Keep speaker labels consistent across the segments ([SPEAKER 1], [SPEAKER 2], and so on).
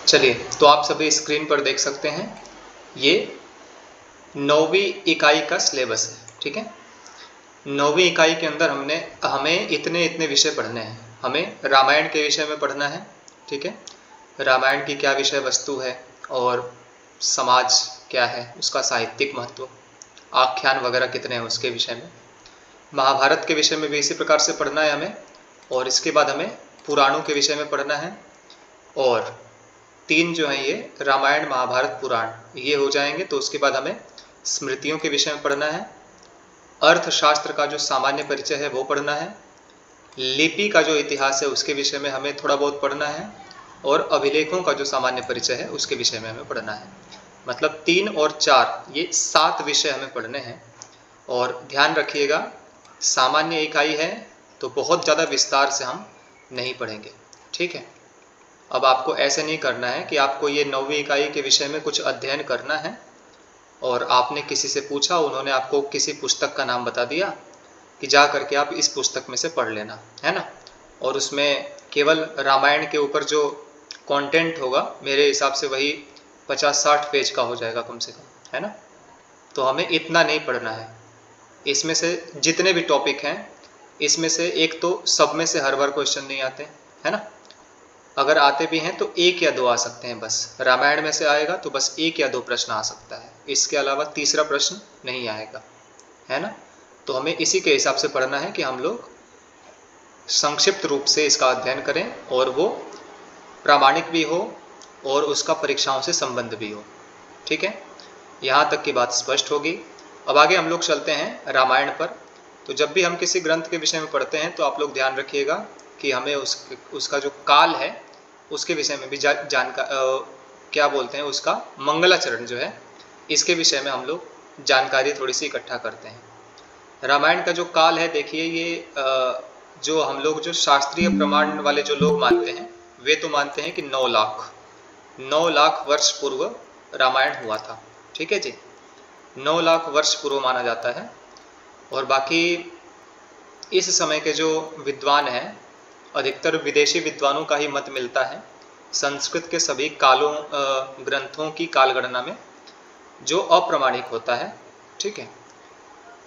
[SPEAKER 1] चलिए, तो आप सभी स्क्रीन पर देख सकते हैं, ये 9वीं इकाई का सिलेबस है। ठीक है, 9वीं इकाई के अंदर हमें इतने इतने विषय पढ़ने हैं। हमें रामायण के विषय में पढ़ना है। ठीक है, रामायण की क्या विषय वस्तु है और समाज क्या है, उसका साहित्यिक महत्व, आख्यान वगैरह कितने हैं उसके विषय में। महाभारत के विषय में भी इसी प्रकार से पढ़ना है हमें, और इसके बाद हमें पुराणों के विषय में पढ़ना है। और 3 जो हैं ये रामायण महाभारत पुराण, ये हो जाएंगे। तो उसके बाद हमें स्मृतियों के विषय में पढ़ना है, अर्थशास्त्र का जो सामान्य परिचय है वो पढ़ना है, लिपि का जो इतिहास है उसके विषय में हमें थोड़ा बहुत पढ़ना है, और अभिलेखों का जो सामान्य परिचय है उसके विषय में हमें पढ़ना है। मतलब 3 और 4 ये 7 विषय हमें पढ़ने हैं। और ध्यान रखिएगा, सामान्य इकाई है तो बहुत ज़्यादा विस्तार से हम नहीं पढ़ेंगे। ठीक है, अब आपको ऐसे नहीं करना है कि आपको ये 9वीं इकाई के विषय में कुछ अध्ययन करना है और आपने किसी से पूछा, उन्होंने आपको किसी पुस्तक का नाम बता दिया कि जा करके आप इस पुस्तक में से पढ़ लेना, है ना। और उसमें केवल रामायण के ऊपर जो कंटेंट होगा मेरे हिसाब से वही 50-60 पेज का हो जाएगा कम से कम, है ना। तो हमें इतना नहीं पढ़ना है। इसमें से जितने भी टॉपिक हैं, इसमें से एक तो सब में से हर बार क्वेश्चन नहीं आते, है ना। अगर आते भी हैं तो 1 या 2 आ सकते हैं बस। रामायण में से आएगा तो बस 1 या 2 प्रश्न आ सकता है, इसके अलावा तीसरा प्रश्न नहीं आएगा, है ना। तो हमें इसी के हिसाब से पढ़ना है कि हम लोग संक्षिप्त रूप से इसका अध्ययन करें और वो प्रामाणिक भी हो और उसका परीक्षाओं से संबंध भी हो। ठीक है, यहाँ तक की बात स्पष्ट होगी। अब आगे हम लोग चलते हैं रामायण पर। तो जब भी हम किसी ग्रंथ के विषय में पढ़ते हैं तो आप लोग ध्यान रखिएगा कि हमें उसका जो काल है उसके विषय में भी क्या बोलते हैं, उसका मंगलाचरण जो है, इसके विषय में हम लोग जानकारी थोड़ी सी इकट्ठा करते हैं। रामायण का जो काल है, देखिए ये जो हम लोग जो शास्त्रीय प्रमाण वाले जो लोग मानते हैं, वे तो मानते हैं कि 9 लाख वर्ष पूर्व रामायण हुआ था। ठीक है जी, 9 लाख वर्ष पूर्व माना जाता है। और बाकी इस समय के जो विद्वान हैं, अधिकतर विदेशी विद्वानों का ही मत मिलता है संस्कृत के सभी ग्रंथों की कालगणना में, जो अप्रमाणिक होता है। ठीक है,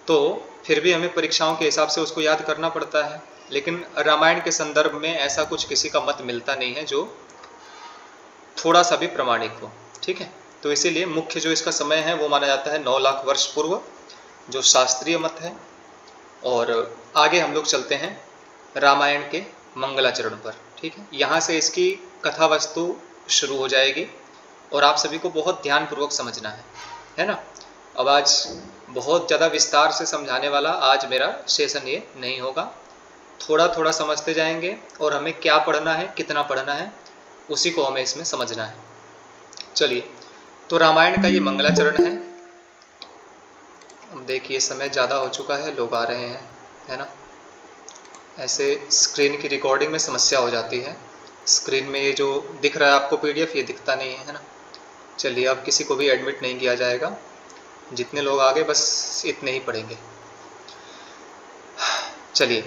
[SPEAKER 1] तो फिर भी हमें परीक्षाओं के हिसाब से उसको याद करना पड़ता है। लेकिन रामायण के संदर्भ में ऐसा कुछ किसी का मत मिलता नहीं है जो थोड़ा सा भी प्रमाणिक हो। ठीक है, तो इसीलिए मुख्य जो इसका समय है वो माना जाता है 9 लाख वर्ष पूर्व, जो शास्त्रीय मत है। और आगे हम लोग चलते हैं रामायण के मंगलाचरण पर। ठीक है, यहाँ से इसकी कथा वस्तु शुरू हो जाएगी और आप सभी को बहुत ध्यानपूर्वक समझना है ना। अब आज बहुत ज़्यादा विस्तार से समझाने वाला आज मेरा सेशन ये नहीं होगा। थोड़ा थोड़ा समझते जाएंगे और हमें क्या पढ़ना है, कितना पढ़ना है, उसी को हमें इसमें समझना है। चलिए, तो रामायण का ये मंगलाचरण है। अब देखिए समय ज़्यादा हो चुका है, लोग आ रहे हैं, है ना। ऐसे स्क्रीन की रिकॉर्डिंग में समस्या हो जाती है। स्क्रीन में ये जो दिख रहा है आपको PDF, ये दिखता नहीं है ना। चलिए, अब किसी को भी एडमिट नहीं किया जाएगा, जितने लोग आ गए बस इतने ही पढ़ेंगे। चलिए,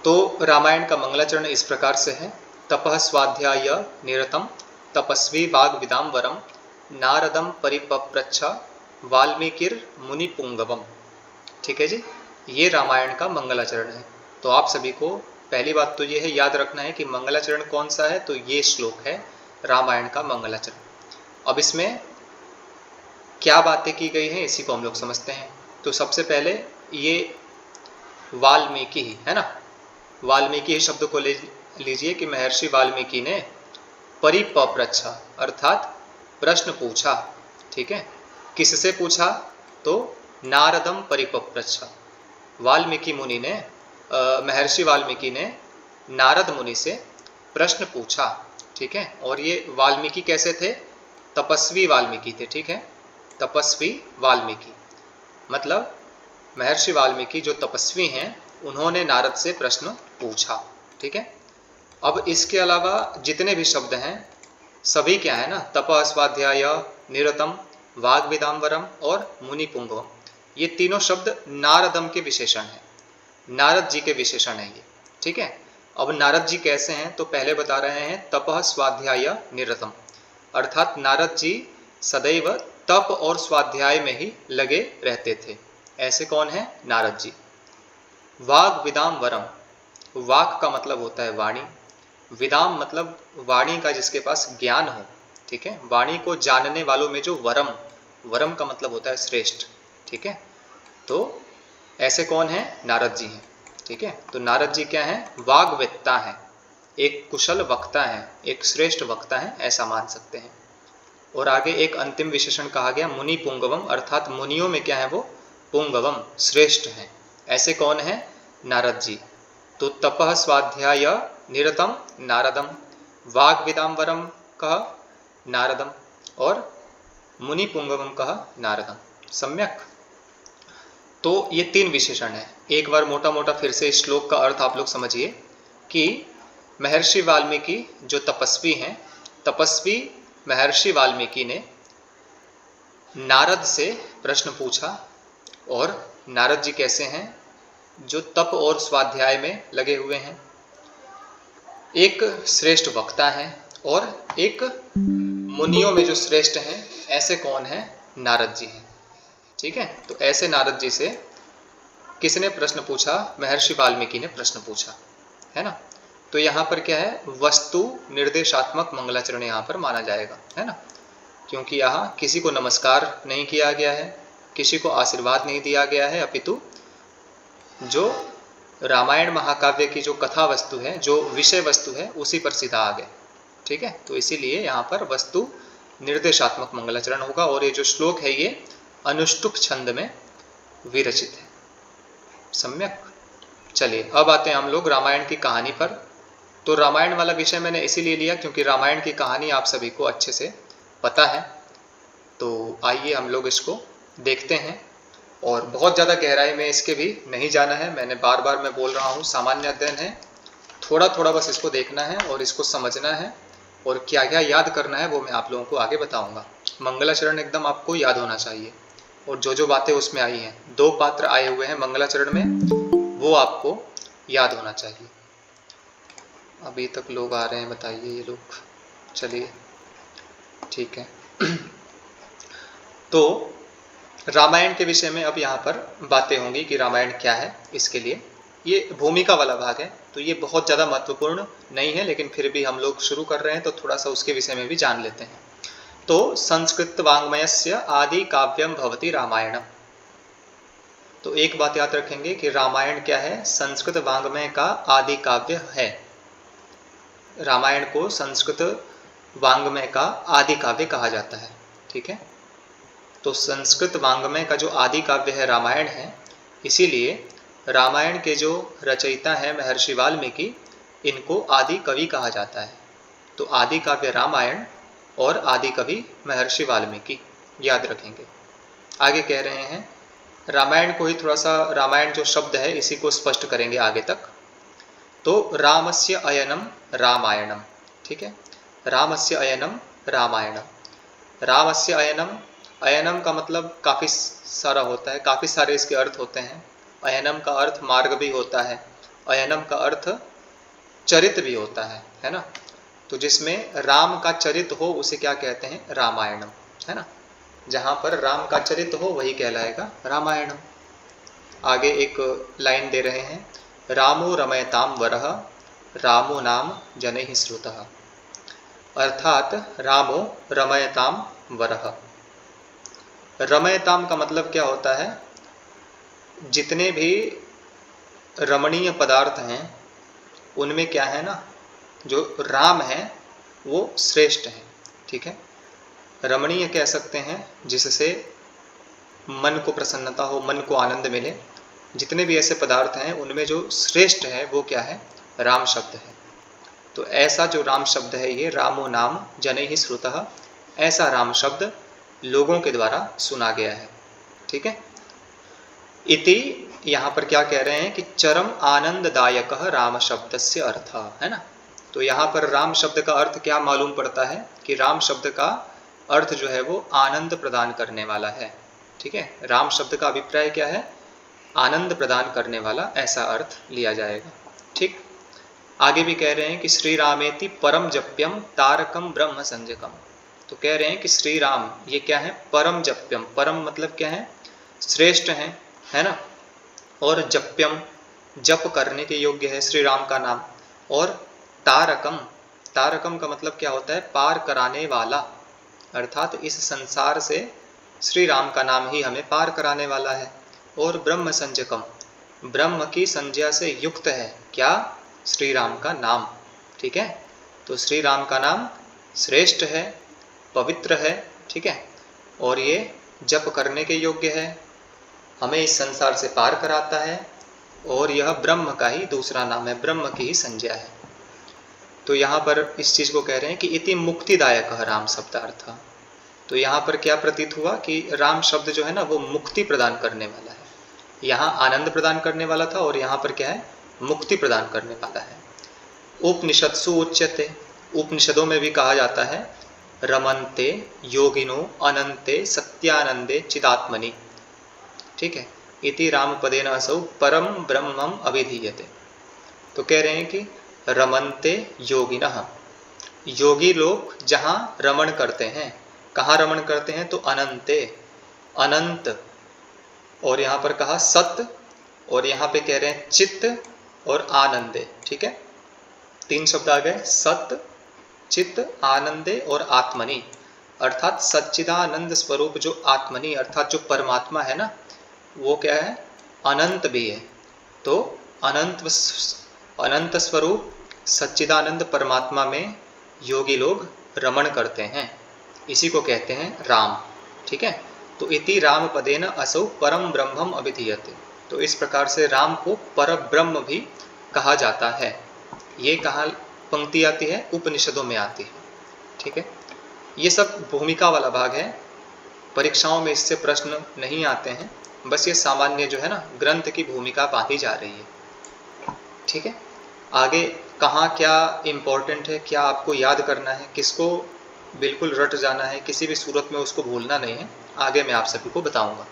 [SPEAKER 1] तो रामायण का मंगलाचरण इस प्रकार से है। तपः स्वाध्याय निरतम तपस्वी वाग विदाम्बरम नारदम परिपप्रच्छ वाल्मीकिर मुनि पुंगवम। ठीक है जी, ये रामायण का मंगलाचरण है। तो आप सभी को पहली बात तो ये है, याद रखना है कि मंगलाचरण कौन सा है। तो ये श्लोक है रामायण का मंगलाचरण। अब इसमें क्या बातें की गई हैं इसी को हम लोग समझते हैं। तो सबसे पहले ये वाल्मीकि ही है ना, वाल्मीकि ही शब्द को ले लीजिए कि महर्षि वाल्मीकि ने परिपप्रच्छ अर्थात प्रश्न पूछा। ठीक है, किससे पूछा? तो नारदम परिपप्रच्छ, वाल्मीकि मुनि ने महर्षि वाल्मीकि ने नारद मुनि से प्रश्न पूछा। ठीक है, और ये वाल्मीकि कैसे थे? तपस्वी वाल्मीकि थे। ठीक है, तपस्वी वाल्मीकि मतलब महर्षि वाल्मीकि जो तपस्वी हैं, उन्होंने नारद से प्रश्न पूछा। ठीक है, अब इसके अलावा जितने भी शब्द हैं सभी क्या है ना, तपः स्वाध्याय निरतम वाग विदाम्बरम और मुनि पुंगवम, ये तीनों शब्द नारदम के विशेषण हैं, नारद जी के विशेषण हैं ये। ठीक है, अब नारद जी कैसे हैं? तो पहले बता रहे हैं तपः स्वाध्याय निरतम, अर्थात नारद जी सदैव तप और स्वाध्याय में ही लगे रहते थे। ऐसे कौन है? नारद जी। वाग विदाम वरम, वाक का मतलब होता है वाणी, विदाम मतलब वाणी का जिसके पास ज्ञान हो, ठीक है, वाणी को जानने वालों में जो वरम, वरम का मतलब होता है श्रेष्ठ, ठीक है। तो ऐसे कौन है? नारद जी हैं, ठीक है। तो नारद जी क्या है? वाग्वेत्ता है, एक कुशल वक्ता है, एक श्रेष्ठ वक्ता है, ऐसा मान सकते हैं। और आगे एक अंतिम विशेषण कहा गया मुनि पुंगवम, अर्थात मुनियों में क्या है? वो पुंगवम, श्रेष्ठ हैं। ऐसे कौन है? नारद जी। तो तपः स्वाध्याय निरतम नारदम, वाग्विदाम्बरम कह नारदम, और मुनि पुंगवम कह नारदम। सम्यक। तो ये 3 विशेषण है। एक बार मोटा मोटा फिर से इस श्लोक का अर्थ आप लोग समझिए कि महर्षि वाल्मीकि जो तपस्वी हैं, तपस्वी महर्षि वाल्मीकि ने नारद से प्रश्न पूछा, और नारद जी कैसे हैं? जो तप और स्वाध्याय में लगे हुए हैं, एक श्रेष्ठ वक्ता है, और एक मुनियों में जो श्रेष्ठ हैं, ऐसे कौन है? नारद जी हैं, ठीक है। तो ऐसे नारद जी से किसने प्रश्न पूछा? महर्षि वाल्मीकि ने प्रश्न पूछा, है ना। तो यहाँ पर क्या है? वस्तु निर्देशात्मक मंगलाचरण यहाँ पर माना जाएगा, है ना, क्योंकि यहाँ किसी को नमस्कार नहीं किया गया है, किसी को आशीर्वाद नहीं दिया गया है, अपितु जो रामायण महाकाव्य की जो कथा वस्तु है, जो विषय वस्तु है, उसी पर सीधा आ गए, ठीक है। तो इसीलिए यहाँ पर वस्तु निर्देशात्मक मंगलाचरण होगा। और ये जो श्लोक है ये अनुष्टुप छंद में विरचित है। सम्यक। चलिए अब आते हैं हम लोग रामायण की कहानी पर। तो रामायण वाला विषय मैंने इसीलिए लिया क्योंकि रामायण की कहानी आप सभी को अच्छे से पता है। तो आइए हम लोग इसको देखते हैं, और बहुत ज़्यादा गहराई में इसके भी नहीं जाना है। मैंने बार बार मैं बोल रहा हूँ, सामान्य अध्ययन है, थोड़ा थोड़ा बस इसको देखना है और इसको समझना है, और क्या क्या याद करना है वो मैं आप लोगों को आगे बताऊंगा। मंगलाचरण एकदम आपको याद होना चाहिए, और जो जो बातें उसमें आई हैं, 2 पात्र आए हुए हैं मंगलाचरण में, वो आपको याद होना चाहिए। अभी तक लोग आ रहे हैं, बताइए ये लोग। चलिए ठीक है। तो रामायण के विषय में अब यहाँ पर बातें होंगी कि रामायण क्या है। इसके लिए ये भूमिका वाला भाग है, तो ये बहुत ज़्यादा महत्वपूर्ण नहीं है, लेकिन फिर भी हम लोग शुरू कर रहे हैं तो थोड़ा सा उसके विषय में भी जान लेते हैं। तो संस्कृत वाङ्मयस्य आदि काव्यम भवति रामायणम। तो एक बात याद रखेंगे कि रामायण क्या है? संस्कृत वाङ्मय का आदि काव्य है। रामायण को संस्कृत वाङ्मय का आदि काव्य कहा जाता है, ठीक है। तो संस्कृत वाङ्मय का जो आदि काव्य है रामायण है, इसीलिए रामायण के जो रचयिता है महर्षि वाल्मीकि, इनको आदि कवि कहा जाता है। तो आदि काव्य रामायण और आदि कवि महर्षि वाल्मीकि, याद रखेंगे। आगे कह रहे हैं, रामायण को ही थोड़ा सा, रामायण जो शब्द है इसी को स्पष्ट करेंगे आगे तक। तो रामस्य अयनम रामायणम, ठीक है। रामस्य अयनम रामायणम। रामस्य अयनम, अयनम का मतलब काफ़ी सारा होता है, काफ़ी सारे इसके अर्थ होते हैं। अयनम का अर्थ मार्ग भी होता है, अयनम का अर्थ चरित भी होता है ना। तो जिसमें राम का चरित हो उसे क्या कहते हैं? रामायणम, है ना। जहाँ पर राम का चरित हो वही कहलाएगा रामायणम। आगे एक लाइन दे रहे हैं, रामो रमयताम वरः रामो नाम जनैः श्रुतः। अर्थात रामो रमयताम वरः। रमयताम का मतलब क्या होता है? जितने भी रमणीय पदार्थ हैं उनमें क्या है ना, जो राम है वो श्रेष्ठ है, ठीक है। रमणीय कह सकते हैं जिससे मन को प्रसन्नता हो, मन को आनंद मिले। जितने भी ऐसे पदार्थ हैं उनमें जो श्रेष्ठ है वो क्या है? राम शब्द है। तो ऐसा जो राम शब्द है, ये रामो नाम जनैः श्रुतः, ऐसा राम शब्द लोगों के द्वारा सुना गया है, ठीक है। इति यहाँ पर क्या कह रहे हैं कि चरम आनंददायक राम शब्द से अर्थ, है ना। तो यहाँ पर राम शब्द का अर्थ क्या मालूम पड़ता है कि राम शब्द का अर्थ जो है वो आनंद प्रदान करने वाला है, ठीक है। राम शब्द का अभिप्राय क्या है? आनंद प्रदान करने वाला, ऐसा अर्थ लिया जाएगा, ठीक। आगे भी कह रहे हैं कि श्री रामेति परम जप्यम तारकम ब्रह्म संजकम। तो कह रहे हैं कि श्री राम ये क्या है, परम जप्यम, परम मतलब क्या है, श्रेष्ठ है ना, और जप्यम जप करने के योग्य है श्री राम का नाम, और तारकम, तारकम का मतलब क्या होता है, पार कराने वाला, अर्थात इस संसार से श्री राम का नाम ही हमें पार कराने वाला है, और ब्रह्म संज्ञकम, ब्रह्म की संज्ञा से युक्त है क्या, श्री राम का नाम। ठीक है, तो श्री राम का नाम श्रेष्ठ है, पवित्र है, ठीक है, और ये जप करने के योग्य है, हमें इस संसार से पार कराता है, और यह ब्रह्म का ही दूसरा नाम है, ब्रह्म की ही संज्ञा है। तो यहाँ पर इस चीज को कह रहे हैं कि इति मुक्तिदायक राम शब्दार्थ। तो यहाँ पर क्या प्रतीत हुआ कि राम शब्द जो है ना वो मुक्ति प्रदान करने वाला है, यहाँ आनंद प्रदान करने वाला था, और यहाँ पर क्या है, मुक्ति प्रदान करने वाला है। उपनिषत्सु उच्यते, उपनिषदों में भी कहा जाता है, रमन्ते योगिनो अनंते सत्यानंदे चिदात्मनि। ठीक है, इति राम पदेन असौ परम ब्रह्मम अभिधीयते। तो कह रहे हैं कि रमन्ते योगिनः, योगी लोग जहाँ रमण करते हैं, कहाँ रमण करते हैं, तो अनंते, अनंत, और यहाँ पर कहा सत्य, और यहाँ पे कह रहे हैं चित्त और आनंदे। ठीक है, तीन शब्द आ गए, सत्य, चित्त, आनंदे और आत्मनि, अर्थात सच्चिदानंद स्वरूप जो आत्मनि अर्थात जो परमात्मा है ना, वो क्या है, अनंत भी है। तो अनंत स्वरूप सच्चिदानंद परमात्मा में योगी लोग रमण करते हैं, इसी को कहते हैं राम। ठीक है, तो इति राम पदेन असौ परम ब्रह्मम अभिधीयते, तो इस प्रकार से राम को पर ब्रह्म भी कहा जाता है। ये कहाँ पंक्ति आती है, उपनिषदों में आती है। ठीक है, ये सब भूमिका वाला भाग है, परीक्षाओं में इससे प्रश्न नहीं आते हैं, बस ये सामान्य जो है ना ग्रंथ की भूमिका बांधी जा रही है। ठीक है, आगे कहाँ क्या इम्पोर्टेंट है, क्या आपको याद करना है, किसको बिल्कुल रट जाना है, किसी भी सूरत में उसको भूलना नहीं है, आगे मैं आप सभी को बताऊंगा।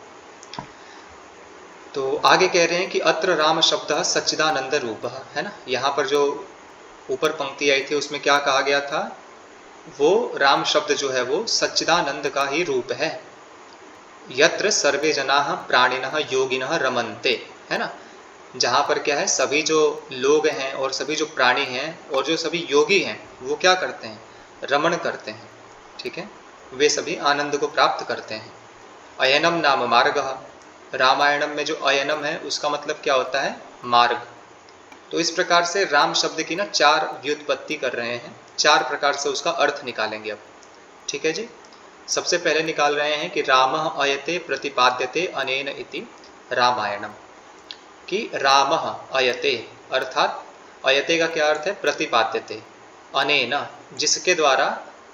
[SPEAKER 1] तो आगे कह रहे हैं कि अत्र राम शब्द सच्चिदानंद रूप है ना, यहाँ पर जो ऊपर पंक्ति आई थी उसमें क्या कहा गया था, वो राम शब्द जो है वो सच्चिदानंद का ही रूप है। यत्र सर्वे जनाः प्राणिनः योगिनः रमन्ते, है ना, जहाँ पर क्या है, सभी जो लोग हैं और सभी जो प्राणी हैं और जो सभी योगी हैं वो क्या करते हैं, रमण करते हैं। ठीक है, वे सभी आनंद को प्राप्त करते हैं। अयनम नाम मार्गः, रामायणम में जो अयनम है उसका मतलब क्या होता है, मार्ग। तो इस प्रकार से राम शब्द की ना चार व्युत्पत्ति कर रहे हैं, चार प्रकार से उसका अर्थ निकालेंगे अब। ठीक है जी, सबसे पहले निकाल रहे हैं कि रामः अयते प्रतिपाद्यते अनेन इति रामायणम, कि रामः अयते अर्थात अयते का क्या अर्थ है, प्रतिपाद्यते, अनेन जिसके द्वारा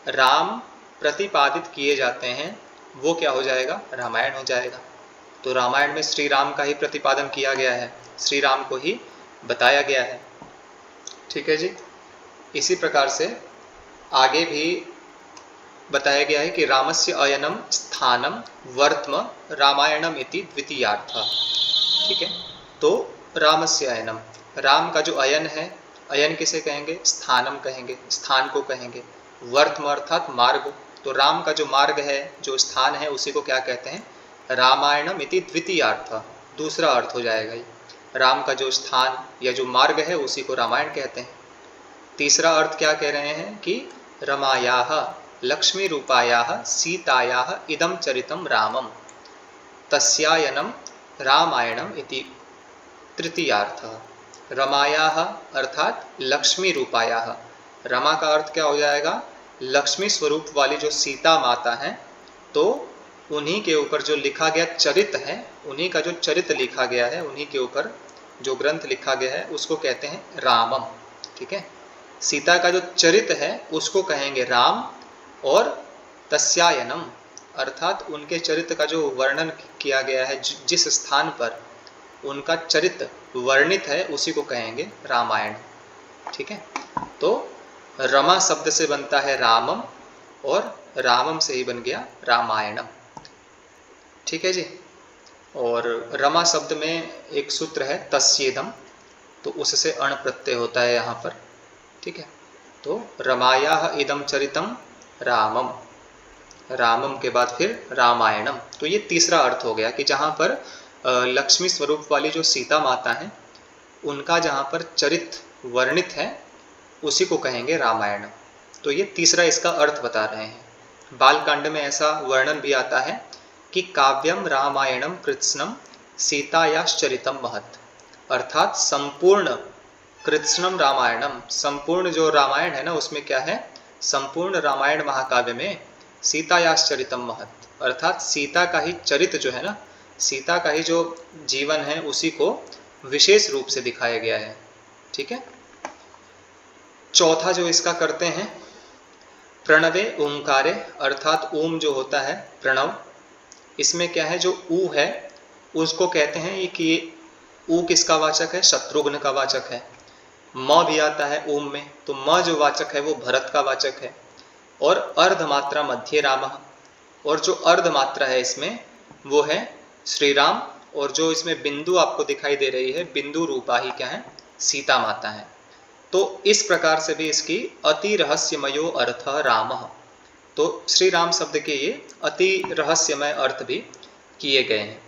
[SPEAKER 1] राम प्रतिपादित किए जाते हैं वो क्या हो जाएगा, रामायण हो जाएगा। तो रामायण में श्री राम का ही प्रतिपादन किया गया है, श्री राम को ही बताया गया है। ठीक है जी, इसी प्रकार से आगे भी बताया गया है कि रामस्य अयनम स्थानम वर्त्म रामायणम इति द्वितीयार्थ। ठीक है, तो रामस्य अयनम, राम का जो अयन है, अयन किसे कहेंगे, स्थानम कहेंगे, स्थान को कहेंगे, वर्त्म अर्थात मार्ग, तो राम का जो मार्ग है, जो स्थान है, उसी को क्या कहते हैं, रामायणम इति द्वितीयार्थ, दूसरा अर्थ हो जाएगा ये। राम का जो स्थान या जो मार्ग है उसी को रामायण कहते हैं। तीसरा अर्थ क्या कह रहे हैं कि रमायाः लक्ष्मी रूपायाः सीतायाः इदं चरितं रामम तस्यायनम रामायणम इति तृतीयार्थ। रमायाः अर्थात लक्ष्मी रूपायाः, रमा का अर्थ क्या हो जाएगा, लक्ष्मी स्वरूप वाली जो सीता माता हैं, तो उन्हीं के ऊपर जो लिखा गया चरित है, उन्हीं का जो चरित लिखा गया है, उन्हीं के ऊपर जो ग्रंथ लिखा गया है उसको कहते हैं रामम। ठीक है, सीता का जो चरित है उसको कहेंगे राम, और तस्यायनम अर्थात उनके चरित्र का जो वर्णन किया गया है, जिस स्थान पर उनका चरित्र वर्णित है उसी को कहेंगे रामायण। ठीक है, तो रमा शब्द से बनता है रामम, और रामम से ही बन गया रामायणम। ठीक है जी, और रमा शब्द में एक सूत्र है तस्येदम, तो उससे अण प्रत्यय होता है यहाँ पर। ठीक है, तो रमायाः इदं चरितं रामम, रामम के बाद फिर रामायणम। तो ये तीसरा अर्थ हो गया कि जहाँ पर लक्ष्मी स्वरूप वाली जो सीता माता हैं उनका जहाँ पर चरित्र वर्णित है उसी को कहेंगे रामायणम। तो ये तीसरा इसका अर्थ बता रहे हैं। बालकांड में ऐसा वर्णन भी आता है कि काव्यम रामायणम कृत्स्नम सीतायाश्चरितम महत्, अर्थात संपूर्ण कृत्स्नम रामायणम, संपूर्ण जो रामायण है ना उसमें क्या है, संपूर्ण रामायण महाकाव्य में सीतायाश्चरितम महत्, अर्थात सीता का ही चरित्र जो है ना, सीता का ही जो जीवन है उसी को विशेष रूप से दिखाया गया है। ठीक है। चौथा जो इसका करते हैं, प्रणवे ओंकारे, अर्थात ओम जो होता है प्रणव, इसमें क्या है जो ऊ है उसको कहते हैं कि ऊ किसका वाचक है, शत्रुघ्न का वाचक है। म भी आता है ओम में, तो म जो वाचक है वो भरत का वाचक है। और अर्धमात्रा मध्य राम, और जो अर्धमात्रा है इसमें वो है श्री राम, और जो इसमें बिंदु आपको दिखाई दे रही है बिंदु रूपा ही क्या है, सीता माता है। तो इस प्रकार से भी इसकी अति रहस्यमयो अर्थ राम, तो श्री राम शब्द के ये अति रहस्यमय अर्थ भी किए गए हैं।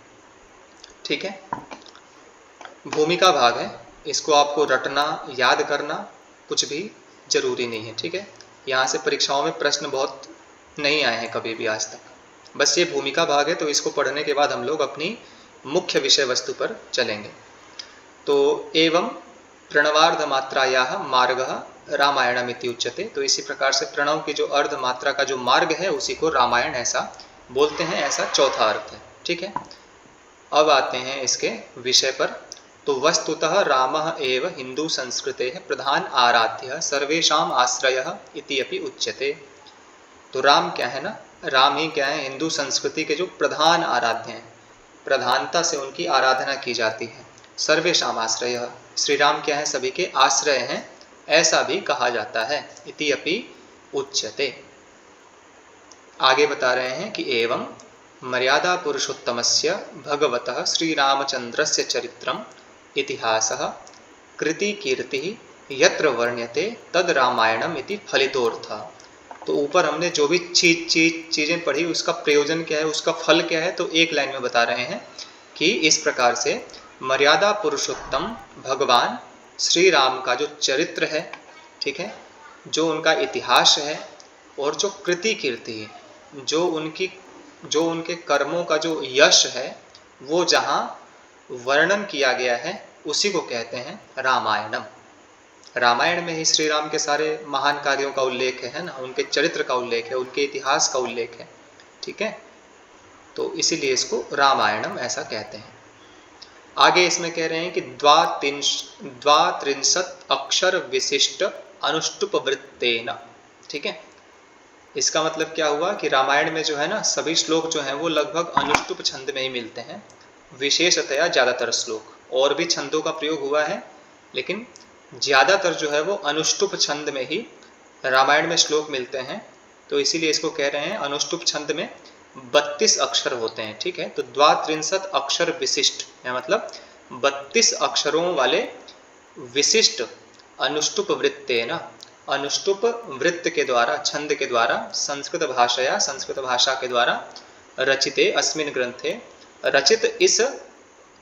[SPEAKER 1] ठीक है। भूमिका भाग है, इसको आपको रटना याद करना कुछ भी जरूरी नहीं है। ठीक है। यहाँ से परीक्षाओं में प्रश्न बहुत नहीं आए हैं कभी भी आज तक, बस ये भूमिका भाग है। तो इसको पढ़ने के बाद हम लोग अपनी मुख्य विषय वस्तु पर चलेंगे। तो एवं प्रणवार्ध मात्रायाः मार्गः रामायणमिति उच्यते, तो इसी प्रकार से प्रणव की जो अर्ध मात्रा का जो मार्ग है उसी को रामायण ऐसा बोलते हैं, ऐसा चौथा अर्थ है। ठीक है। अब आते हैं इसके विषय पर। तो वस्तुतः रामः एव हिंदू संस्कृते प्रधान आराध्यः सर्वेषाम् आश्रयः इति अपि उच्यते। तो राम क्या है ना, राम ही क्या है, हिंदू संस्कृति के जो प्रधान आराध्य हैं, प्रधानता से उनकी आराधना की जाती है। सर्वेषाम् आश्रयः, श्री राम क्या है, सभी के आश्रय हैं, ऐसा भी कहा जाता है। इति अपि उच्यते। आगे बता रहे हैं कि एवं मर्यादा पुरुषोत्तमस्य भगवतः श्री रामचंद्रस्य चरित्रम इतिहासः कृति कीर्ति यत्र वर्ण्यते तद रामायणम इति फलितोऽर्थः। तो ऊपर हमने जो भी चीजें पढ़ी उसका प्रयोजन क्या है, उसका फल क्या है, तो एक लाइन में बता रहे हैं कि इस प्रकार से मर्यादा पुरुषोत्तम भगवान श्री राम का जो चरित्र है, ठीक है, जो उनका इतिहास है और जो कृति कीर्ति है, जो उनके कर्मों का जो यश है वो जहाँ वर्णन किया गया है उसी को कहते हैं रामायणम। रामायण में ही श्री राम के सारे महान कार्यों का उल्लेख है ना, उनके चरित्र का उल्लेख है, उनके इतिहास का उल्लेख है। ठीक है। तो इसीलिए इसको रामायणम ऐसा कहते हैं। आगे इसमें कह रहे हैं कि द्वात्रिंशत् अक्षर विशिष्ट अनुष्टुप वृत्तेन। ठीक है। इसका मतलब क्या हुआ कि रामायण में जो है ना सभी श्लोक जो हैं वो लगभग अनुष्टुप छंद में ही मिलते हैं, विशेषतया ज़्यादातर श्लोक। और भी छंदों का प्रयोग हुआ है लेकिन ज़्यादातर जो है वो अनुष्टुप छंद में ही रामायण में श्लोक मिलते हैं। तो इसीलिए इसको कह रहे हैं अनुष्टुप छंद में 32 अक्षर होते हैं। ठीक है। तो द्वात्रिंशत् अक्षर विशिष्ट है मतलब 32 अक्षरों वाले विशिष्ट अनुष्टुप वृत्ते न, अनुष्टुप वृत्त के द्वारा, छंद के द्वारा, संस्कृत भाषा, संस्कृत भाषा के द्वारा रचिते अस्मिन् ग्रंथे, रचित इस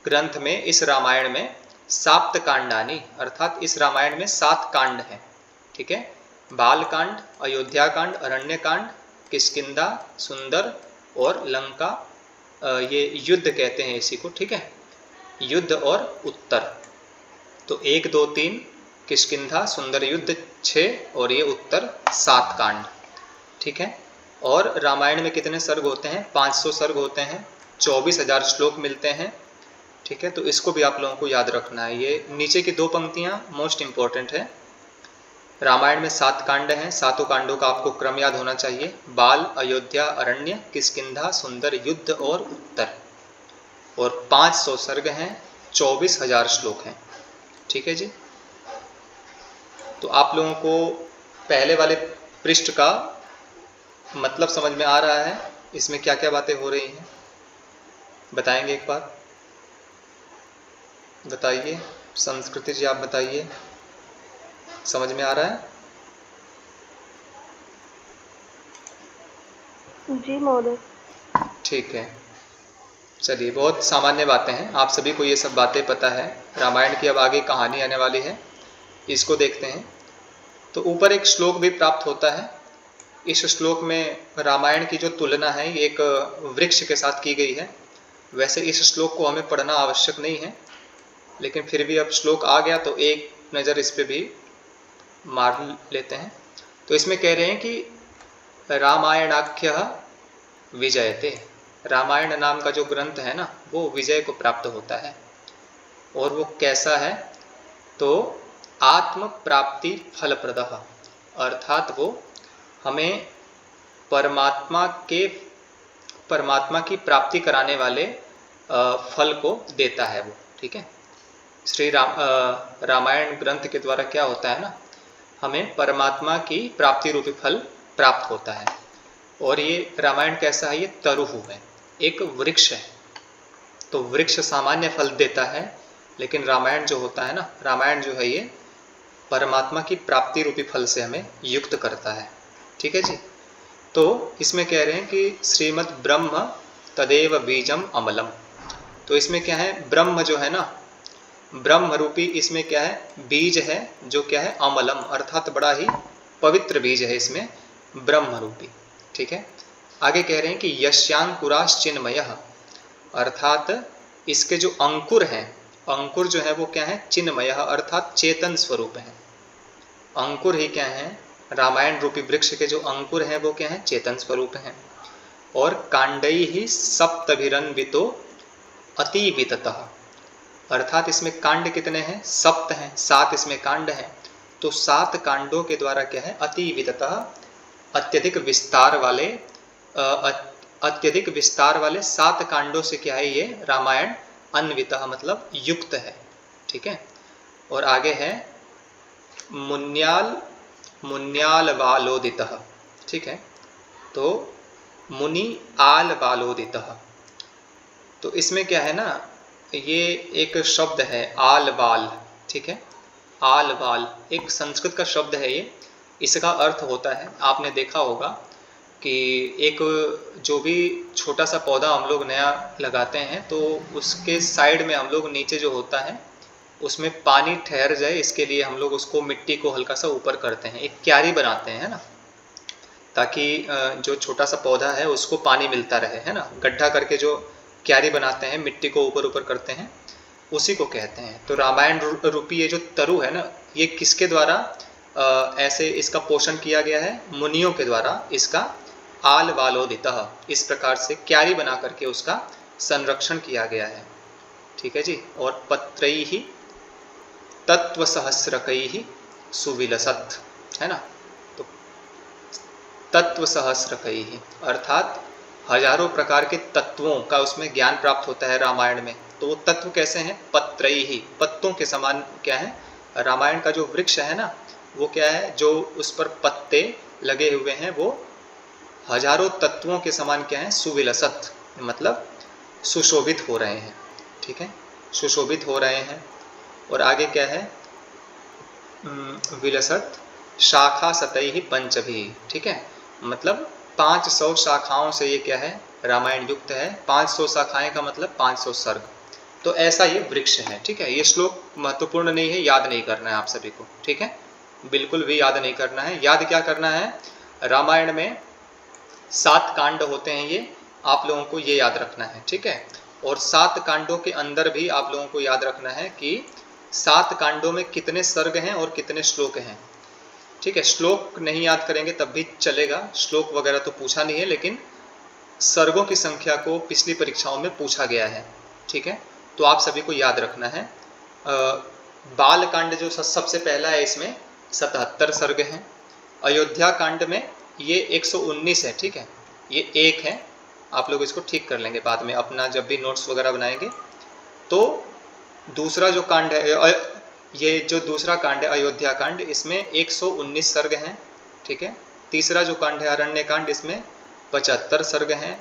[SPEAKER 1] ग्रंथ में, इस रामायण में साप्त कांडानी, अर्थात इस रामायण में 7 कांड हैं। ठीक है। बाल कांड, अयोध्या कांड, अरण्य कांड, किष्किंधा, सुंदर और लंका, ये युद्ध कहते हैं इसी को। ठीक है। युद्ध और उत्तर। तो 1, 2, 3 किष्किंधा, सुंदर, युद्ध 6 और ये उत्तर 7 कांड। ठीक है। और रामायण में कितने सर्ग होते हैं? 500 सर्ग होते हैं, 24,000 श्लोक मिलते हैं। ठीक है। तो इसको भी आप लोगों को याद रखना है। ये नीचे की 2 पंक्तियां मोस्ट इंपॉर्टेंट है। रामायण में 7 कांड हैं, 7 कांडों का आपको क्रम याद होना चाहिए। बाल, अयोध्या, अरण्य, किष्किंधा, सुंदर, युद्ध और उत्तर। और 500 सर्ग हैं, 24,000 श्लोक हैं। ठीक है जी। तो आप लोगों को पहले वाले पृष्ठ का मतलब समझ में आ रहा है, इसमें क्या क्या बातें हो रही हैं बताएंगे एक बार? बताइए संस्कृति जी, आप बताइए, समझ में आ रहा है?
[SPEAKER 2] जी महोदय।
[SPEAKER 1] ठीक है, चलिए, बहुत सामान्य बातें हैं, आप सभी को ये सब बातें पता है। रामायण की अब आगे कहानी आने वाली है, इसको देखते हैं। तो ऊपर एक श्लोक भी प्राप्त होता है। इस श्लोक में रामायण की जो तुलना है ये एक वृक्ष के साथ की गई है। वैसे इस श्लोक को हमें पढ़ना आवश्यक नहीं है, लेकिन फिर भी अब श्लोक आ गया तो एक नज़र इस पे भी मार लेते हैं। तो इसमें कह रहे हैं कि रामायणाख्य विजयते, रामायण नाम का जो ग्रंथ है ना वो विजय को प्राप्त होता है। और वो कैसा है? तो आत्म प्राप्ति फलप्रदः, अर्थात वो हमें परमात्मा की प्राप्ति कराने वाले फल को देता है वो। ठीक है, रामायण ग्रंथ के द्वारा क्या होता है ना, हमें परमात्मा की प्राप्ति रूपी फल प्राप्त होता है। और ये रामायण कैसा है? ये तरुहु है, एक वृक्ष है। तो वृक्ष सामान्य फल देता है, लेकिन रामायण जो होता है ना, रामायण जो है ये परमात्मा की प्राप्ति रूपी फल से हमें युक्त करता है। ठीक है जी। तो इसमें कह रहे हैं कि श्रीमद् ब्रह्म तदेव बीजम अमलम। तो इसमें क्या है? ब्रह्म जो है ना, ब्रह्म रूपी इसमें क्या है? बीज है, जो क्या है? अमलम, अर्थात बड़ा ही पवित्र बीज है इसमें, ब्रह्म रूपी। ठीक है, आगे कह रहे हैं कि यस्यांकुराश्चिन्मयः, अर्थात इसके जो अंकुर हैं, अंकुर जो है वो क्या है? चिन्मयः, अर्थात चेतन स्वरूप है। अंकुर ही क्या है? रामायण रूपी वृक्ष के जो अंकुर हैं वो क्या है? चेतन स्वरूप हैं। और कांडैहि सप्तभिरन्वितो अति विततः, अर्थात इसमें कांड कितने हैं? सप्त हैं, 7 इसमें कांड हैं। तो 7 कांडों के द्वारा क्या है? अति विततः, अत्यधिक विस्तार वाले 7 कांडों से क्या है? ये रामायण अन्वितः मतलब युक्त है। ठीक है, और आगे है मुन्याल बालोदितः। ठीक है, तो मुनि आल बालोदितः, तो इसमें क्या है ना, ये एक शब्द है आल बाल। ठीक है, आल बाल एक संस्कृत का शब्द है ये। इसका अर्थ होता है, आपने देखा होगा कि एक जो भी छोटा सा पौधा हम लोग नया लगाते हैं तो उसके साइड में हम लोग नीचे जो होता है उसमें पानी ठहर जाए, इसके लिए हम लोग उसको मिट्टी को हल्का सा ऊपर करते हैं, एक क्यारी बनाते हैं, है ना, ताकि जो छोटा सा पौधा है उसको पानी मिलता रहे, है ना। गड्ढा करके जो क्यारी बनाते हैं, मिट्टी को ऊपर ऊपर करते हैं, उसी को कहते हैं। तो रामायण रूपी ये जो तरु है ना, ये किसके द्वारा ऐसे इसका पोषण किया गया है? मुनियों के द्वारा इसका आल बालोदितः, इस प्रकार से क्यारी बना करके उसका संरक्षण किया गया है। ठीक है जी। और पत्रैहि तत्वसहस्रकैहि सुविलसत्, है ना। तो तत्वसहस्रकैहि अर्थात हजारों प्रकार के तत्वों का उसमें ज्ञान प्राप्त होता है रामायण में। तो वो तत्व कैसे हैं? पत्रैहि, पत्तों के समान क्या है? रामायण का जो वृक्ष है ना वो क्या है? जो उस पर पत्ते लगे हुए हैं वो हजारों तत्वों के समान क्या है? सुविलसत् मतलब सुशोभित हो रहे हैं। ठीक है, सुशोभित हो रहे हैं। और आगे क्या है? विलसत शाखा सतैहि पंचभी। ठीक है, मतलब 500 शाखाओं से ये क्या है? रामायण युक्त है। 500 शाखाएं का मतलब 500 सर्ग। तो ऐसा ये वृक्ष है। ठीक है, ये श्लोक महत्वपूर्ण नहीं है, याद नहीं करना है आप सभी को। ठीक है, बिल्कुल भी याद नहीं करना है। याद क्या करना है? रामायण में 7 कांड होते हैं, ये आप लोगों को ये याद रखना है। ठीक है, और 7 कांडों के अंदर भी आप लोगों को याद रखना है कि 7 कांडों में कितने सर्ग हैं और कितने श्लोक हैं। ठीक है, श्लोक नहीं याद करेंगे तब भी चलेगा, श्लोक वगैरह तो पूछा नहीं है, लेकिन सर्गों की संख्या को पिछली परीक्षाओं में पूछा गया है। ठीक है, तो आप सभी को याद रखना है। बाल कांड जो सबसे पहला है, इसमें 77 सर्ग हैं। अयोध्या कांड में ये 119 है। ठीक है, ये 1 है, आप लोग इसको ठीक कर लेंगे बाद में अपना जब भी नोट्स वगैरह बनाएंगे। तो दूसरा जो कांड है, ये जो दूसरा कांड है अयोध्या कांड, इसमें 119 सर्ग हैं। ठीक है, तीसरा जो कांड है अरण्य कांड, इसमें 75 सर्ग हैं।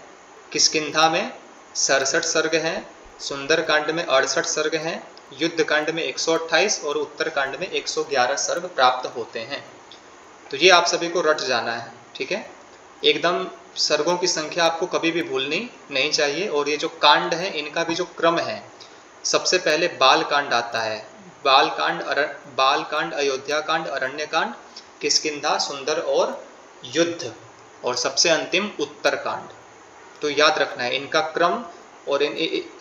[SPEAKER 1] किष्किंधा में 67 सर्ग हैं। सुंदर कांड में 68 सर्ग हैं। युद्ध कांड में 128 और उत्तर कांड में 111 सर्ग प्राप्त होते हैं। तो ये आप सभी को रट जाना है। ठीक है, एकदम सर्गों की संख्या आपको कभी भी भूलनी नहीं चाहिए। और ये जो कांड है इनका भी जो क्रम है, सबसे पहले बाल कांड आता है, बाल कांड, अयोध्या कांड, अरण्य कांड, किष्किंधा, सुंदर और युद्ध, और सबसे अंतिम उत्तर कांड। तो याद रखना है इनका क्रम, और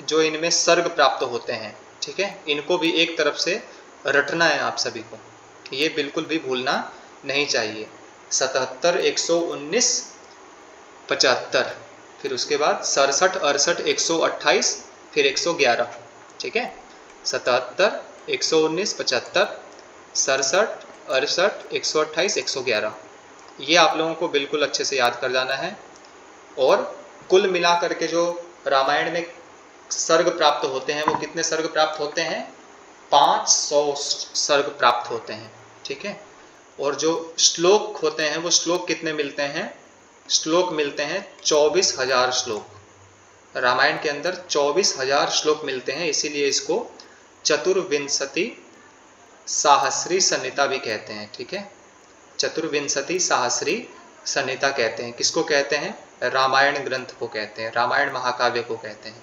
[SPEAKER 1] जो इनमें सर्ग प्राप्त होते हैं, ठीक है, इनको भी एक तरफ से रटना है आप सभी को, ये बिल्कुल भी भूलना नहीं चाहिए। 77, 119, 75, फिर उसके बाद 67, 68, 128, फिर 111, ठीक है। 77, 119, 75, 67, 68, 128, 111, ये आप लोगों को बिल्कुल अच्छे से याद कर जाना है। और कुल मिलाकर के जो रामायण में सर्ग प्राप्त होते हैं वो कितने सर्ग प्राप्त होते हैं? 500 सर्ग प्राप्त होते हैं, ठीक है। और जो श्लोक होते हैं वो श्लोक कितने मिलते हैं? श्लोक मिलते हैं 24,000 श्लोक। रामायण के अंदर 24,000 श्लोक मिलते हैं, इसीलिए इसको चतुर्विंशति साहस्री संहिता भी कहते हैं, ठीक है। चतुर्विंशति साहस्री संहिता कहते हैं। किसको कहते हैं? रामायण ग्रंथ को कहते हैं, रामायण महाकाव्य को कहते हैं।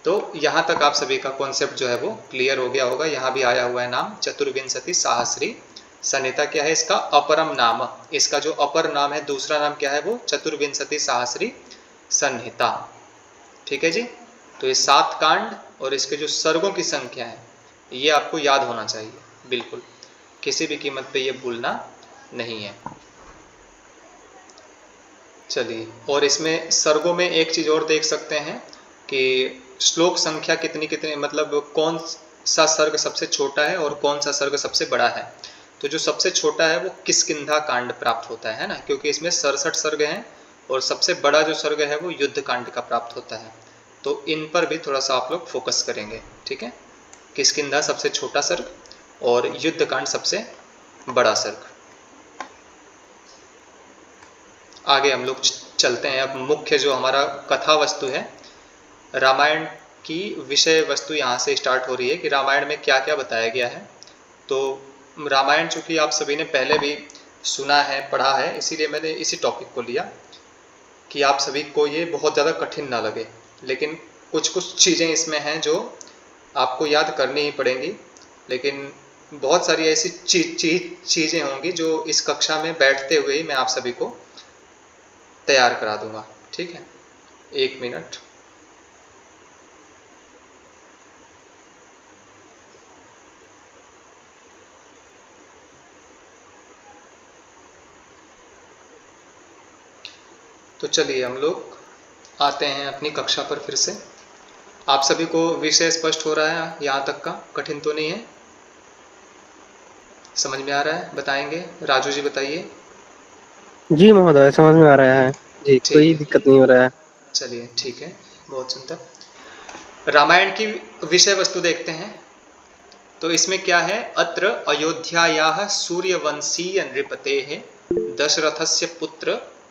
[SPEAKER 1] तो यहाँ तक आप सभी का कॉन्सेप्ट जो है वो क्लियर हो गया होगा। यहाँ भी आया हुआ है नाम चतुर्विंशति साहस्री संहिता। क्या है इसका अपरम नाम? इसका जो अपर नाम है, दूसरा नाम क्या है वो? चतुर्विंशति साहस्री संहिता, ठीक है जी। तो ये 7 कांड और इसके जो सर्गों की संख्या है ये आपको याद होना चाहिए, बिल्कुल किसी भी कीमत पे ये भूलना नहीं है। चलिए, और इसमें सर्गों में एक चीज़ और देख सकते हैं कि श्लोक संख्या कितनी कितनी, मतलब कौन सा सर्ग सबसे छोटा है और कौन सा सर्ग सबसे बड़ा है। तो जो सबसे छोटा है वो किष्किंधा कांड प्राप्त होता है ना, क्योंकि इसमें 67 सर्ग हैं। और सबसे बड़ा जो सर्ग है वो युद्ध कांड का प्राप्त होता है। तो इन पर भी थोड़ा सा आप लोग फोकस करेंगे, ठीक है। किष्किंधा सबसे छोटा सर्ग और युद्ध कांड सबसे बड़ा सर्ग। आगे हम लोग चलते हैं। अब मुख्य जो हमारा कथा वस्तु है, रामायण की विषय वस्तु यहाँ से स्टार्ट हो रही है कि रामायण में क्या क्या बताया गया है। तो रामायण चूँकि आप सभी ने पहले भी सुना है, पढ़ा है, इसीलिए मैंने इसी टॉपिक को लिया कि आप सभी को ये बहुत ज़्यादा कठिन ना लगे। लेकिन कुछ चीज़ें इसमें हैं जो आपको याद करनी ही पड़ेंगी, लेकिन बहुत सारी ऐसी चीज़ें होंगी जो इस कक्षा में बैठते हुए ही मैं आप सभी को तैयार करा दूंगा, ठीक है। 1 मिनट। तो चलिए हम लोग आते हैं अपनी कक्षा पर फिर से। आप सभी को विषय स्पष्ट हो रहा है? यहाँ तक का कठिन तो नहीं है? समझ में आ रहा है? बताएंगे? राजू जी बताइए।
[SPEAKER 2] जी महोदय, समझ में आ रहा है जी,
[SPEAKER 1] ठीक
[SPEAKER 2] कोई
[SPEAKER 1] है,
[SPEAKER 2] दिक्कत नहीं हो रहा है।
[SPEAKER 1] चलिए ठीक है, बहुत सुंदर। रामायण की विषय वस्तु देखते हैं। तो इसमें क्या है? अत्र अयोध्यायाः सूर्यवंशीय नृपतेः दशरथस्य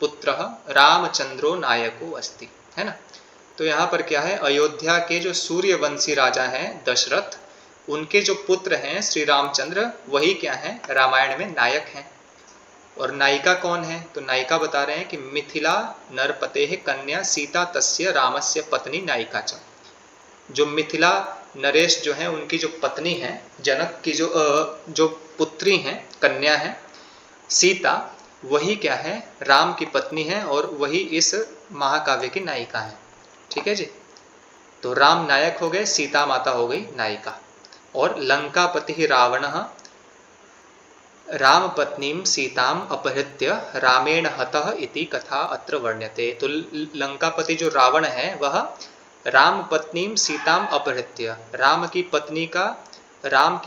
[SPEAKER 1] पुत्रः रामचंद्रो नायको अस्ति, है ना। तो यहाँ पर क्या है? अयोध्या के जो सूर्यवंशी राजा हैं दशरथ, उनके जो पुत्र हैं श्री रामचंद्र, वही क्या है? रामायण में नायक हैं। और नायिका कौन है? तो नायिका बता रहे हैं कि मिथिला नरपतेः कन्या सीता तस्य रामस्य पत्नी नायिका च। जो मिथिला नरेश जो है उनकी जो पत्नी है, जनक की जो पुत्री हैं, कन्या है सीता, वही क्या है? राम की पत्नी है और वही इस महाकाव्य की नायिका है, ठीक है जी। तो राम नायक हो गए, सीता माता हो गई नायिका। और लंकापति रावणः राम पत्नीम सीताम अपहृत्य रामेण हतः इति कथा अत्र वर्ण्यते। तो लंकापति जो रावण है वह राम पत्नीम सीताम अपहृत्य, राम की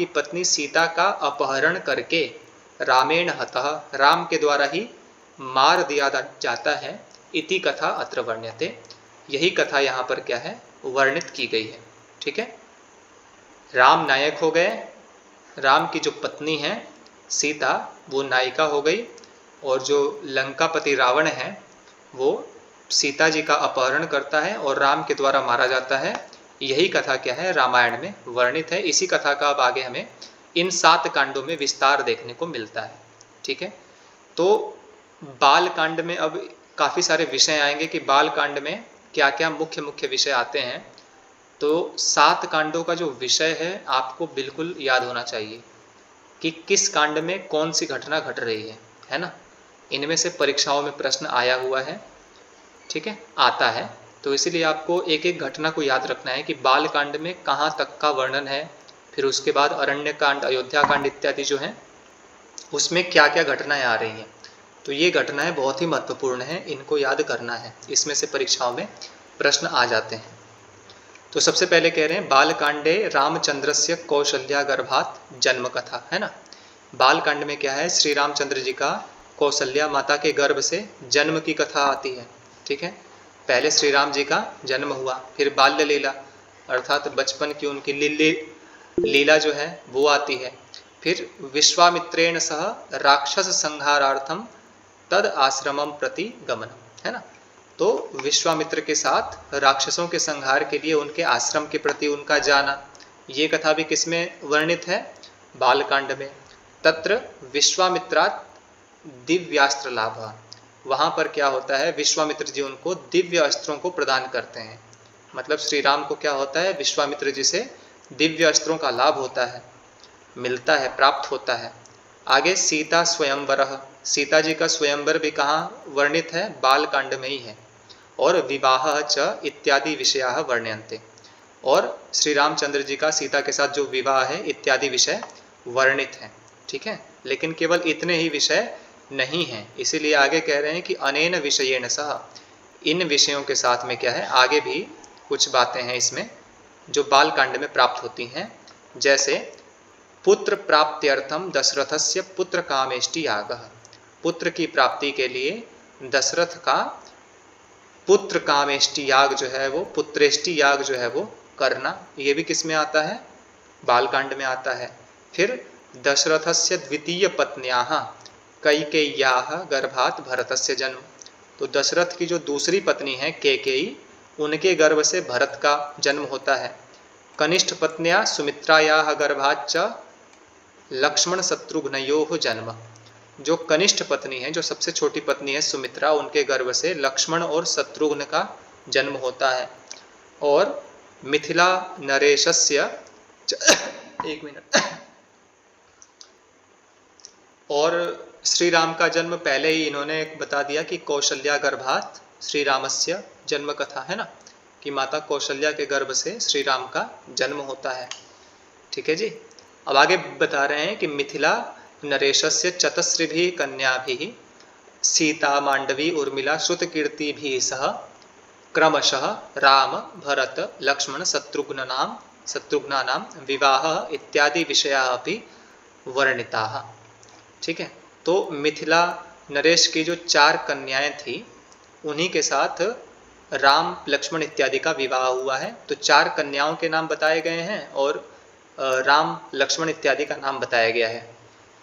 [SPEAKER 1] पत्नी सीता का अपहरण करके रामेण हतः, राम के द्वारा ही मार दिया जाता है। इति कथा अत्र वर्ण्यते, यही कथा यहाँ पर क्या है? वर्णित की गई है, ठीक है। राम नायक हो गए, राम की जो पत्नी है सीता वो नायिका हो गई, और जो लंकापति रावण है वो सीता जी का अपहरण करता है और राम के द्वारा मारा जाता है। यही कथा क्या है? रामायण में वर्णित है। इसी कथा का अब आगे हमें इन 7 कांडों में विस्तार देखने को मिलता है, ठीक है। तो बाल कांड में अब काफ़ी सारे विषय आएंगे कि बाल कांड में क्या क्या मुख्य मुख्य विषय आते हैं। तो 7 कांडों का जो विषय है आपको बिल्कुल याद होना चाहिए कि किस कांड में कौन सी घटना घट रही है ना। इनमें से परीक्षाओं में प्रश्न आया हुआ है, ठीक है, आता है। तो इसीलिए आपको एक एक घटना को याद रखना है कि बाल कांड में कहाँ तक का वर्णन है, फिर उसके बाद अरण्य कांड, अयोध्या कांड इत्यादि जो हैं उसमें क्या क्या घटनाएं आ रही हैं। तो ये घटनाएं बहुत ही महत्वपूर्ण हैं, इनको याद करना है, इसमें से परीक्षाओं में प्रश्न आ जाते हैं। तो सबसे पहले कह रहे हैं बाल कांडे रामचंद्रस्य कौशल्या गर्भात जन्म कथा, है ना। बाल कांड में क्या है, श्री रामचंद्र जी का कौशल्या माता के गर्भ से जन्म की कथा आती है, ठीक है। पहले श्री राम जी का जन्म हुआ, फिर बाल्य लीला अर्थात बचपन की उनकी लीला जो है वो आती है। फिर विश्वामित्रेण सह राक्षस संहारार्थम तद आश्रमम प्रति गमनम, है ना। तो विश्वामित्र के साथ राक्षसों के संहार के लिए उनके आश्रम के प्रति उनका जाना, ये कथा भी किसमें वर्णित है, बालकांड में। तत्र विश्वामित्रात् दिव्यास्त्र लाभ, वहाँ पर क्या होता है, विश्वामित्र जी उनको दिव्य अस्त्रों को प्रदान करते हैं। मतलब श्री राम को क्या होता है, विश्वामित्र जी से दिव्य अस्त्रों का लाभ होता है, मिलता है, प्राप्त होता है। आगे सीता स्वयंवर, सीता जी का स्वयंवर भी कहाँ वर्णित है, बाल कांड में ही है। और विवाह च इत्यादि विषया वर्ण्यन्ते, और श्री रामचंद्र जी का सीता के साथ जो विवाह है इत्यादि विषय वर्णित हैं, ठीक है। लेकिन केवल इतने ही विषय नहीं हैं, इसीलिए आगे कह रहे हैं कि अनेन विषयेण सह, इन विषयों के साथ में क्या है, आगे भी कुछ बातें हैं इसमें जो बाल कांड में प्राप्त होती हैं। जैसे पुत्र प्राप्त्यर्थम दशरथस्य पुत्र कामेष्टि यागः, पुत्र की प्राप्ति के लिए दशरथ का पुत्र कामेष्टि याग जो है वो, पुत्रेष्टि याग जो है वो करना, ये भी किस में आता है, बालकांड में आता है। फिर दशरथस्य द्वितीय पत्न्याः कैकेय्याः गर्भात् भरतस्य जन्म, तो दशरथ की जो दूसरी पत्नी है कैकेयी, उनके गर्भ से भरत का जन्म होता है। कनिष्ठ पत्न्या सुमित्रायाः गर्भाच्च लक्ष्मण शत्रुघ्नयोः जन्म, जो कनिष्ठ पत्नी है, जो सबसे छोटी पत्नी है सुमित्रा, उनके गर्भ से लक्ष्मण और शत्रुघ्न का जन्म होता है। और मिथिला नरेशस्य एक मिनट, और श्री राम का जन्म पहले ही इन्होंने बता दिया कि कौशल्या गर्भात श्री रामस्य जन्म कथा, है ना, कि माता कौशल्या के गर्भ से श्री राम का जन्म होता है, ठीक है जी। अब आगे बता रहे हैं कि मिथिला नरेशस्य चतस्रिभिः कन्याभिः सीता मांडवी उर्मिला श्रुतकीर्तिभिः सह क्रमशः राम भरत लक्ष्मण शत्रुघ्नानां विवाह इत्यादि विषयाः अपि वर्णिताः, ठीक है। तो मिथिला नरेश की जो 4 कन्याएं थी उन्हीं के साथ राम लक्ष्मण इत्यादि का विवाह हुआ है। तो 4 कन्याओं के नाम बताए गए हैं और राम लक्ष्मण इत्यादि का नाम बताया गया है।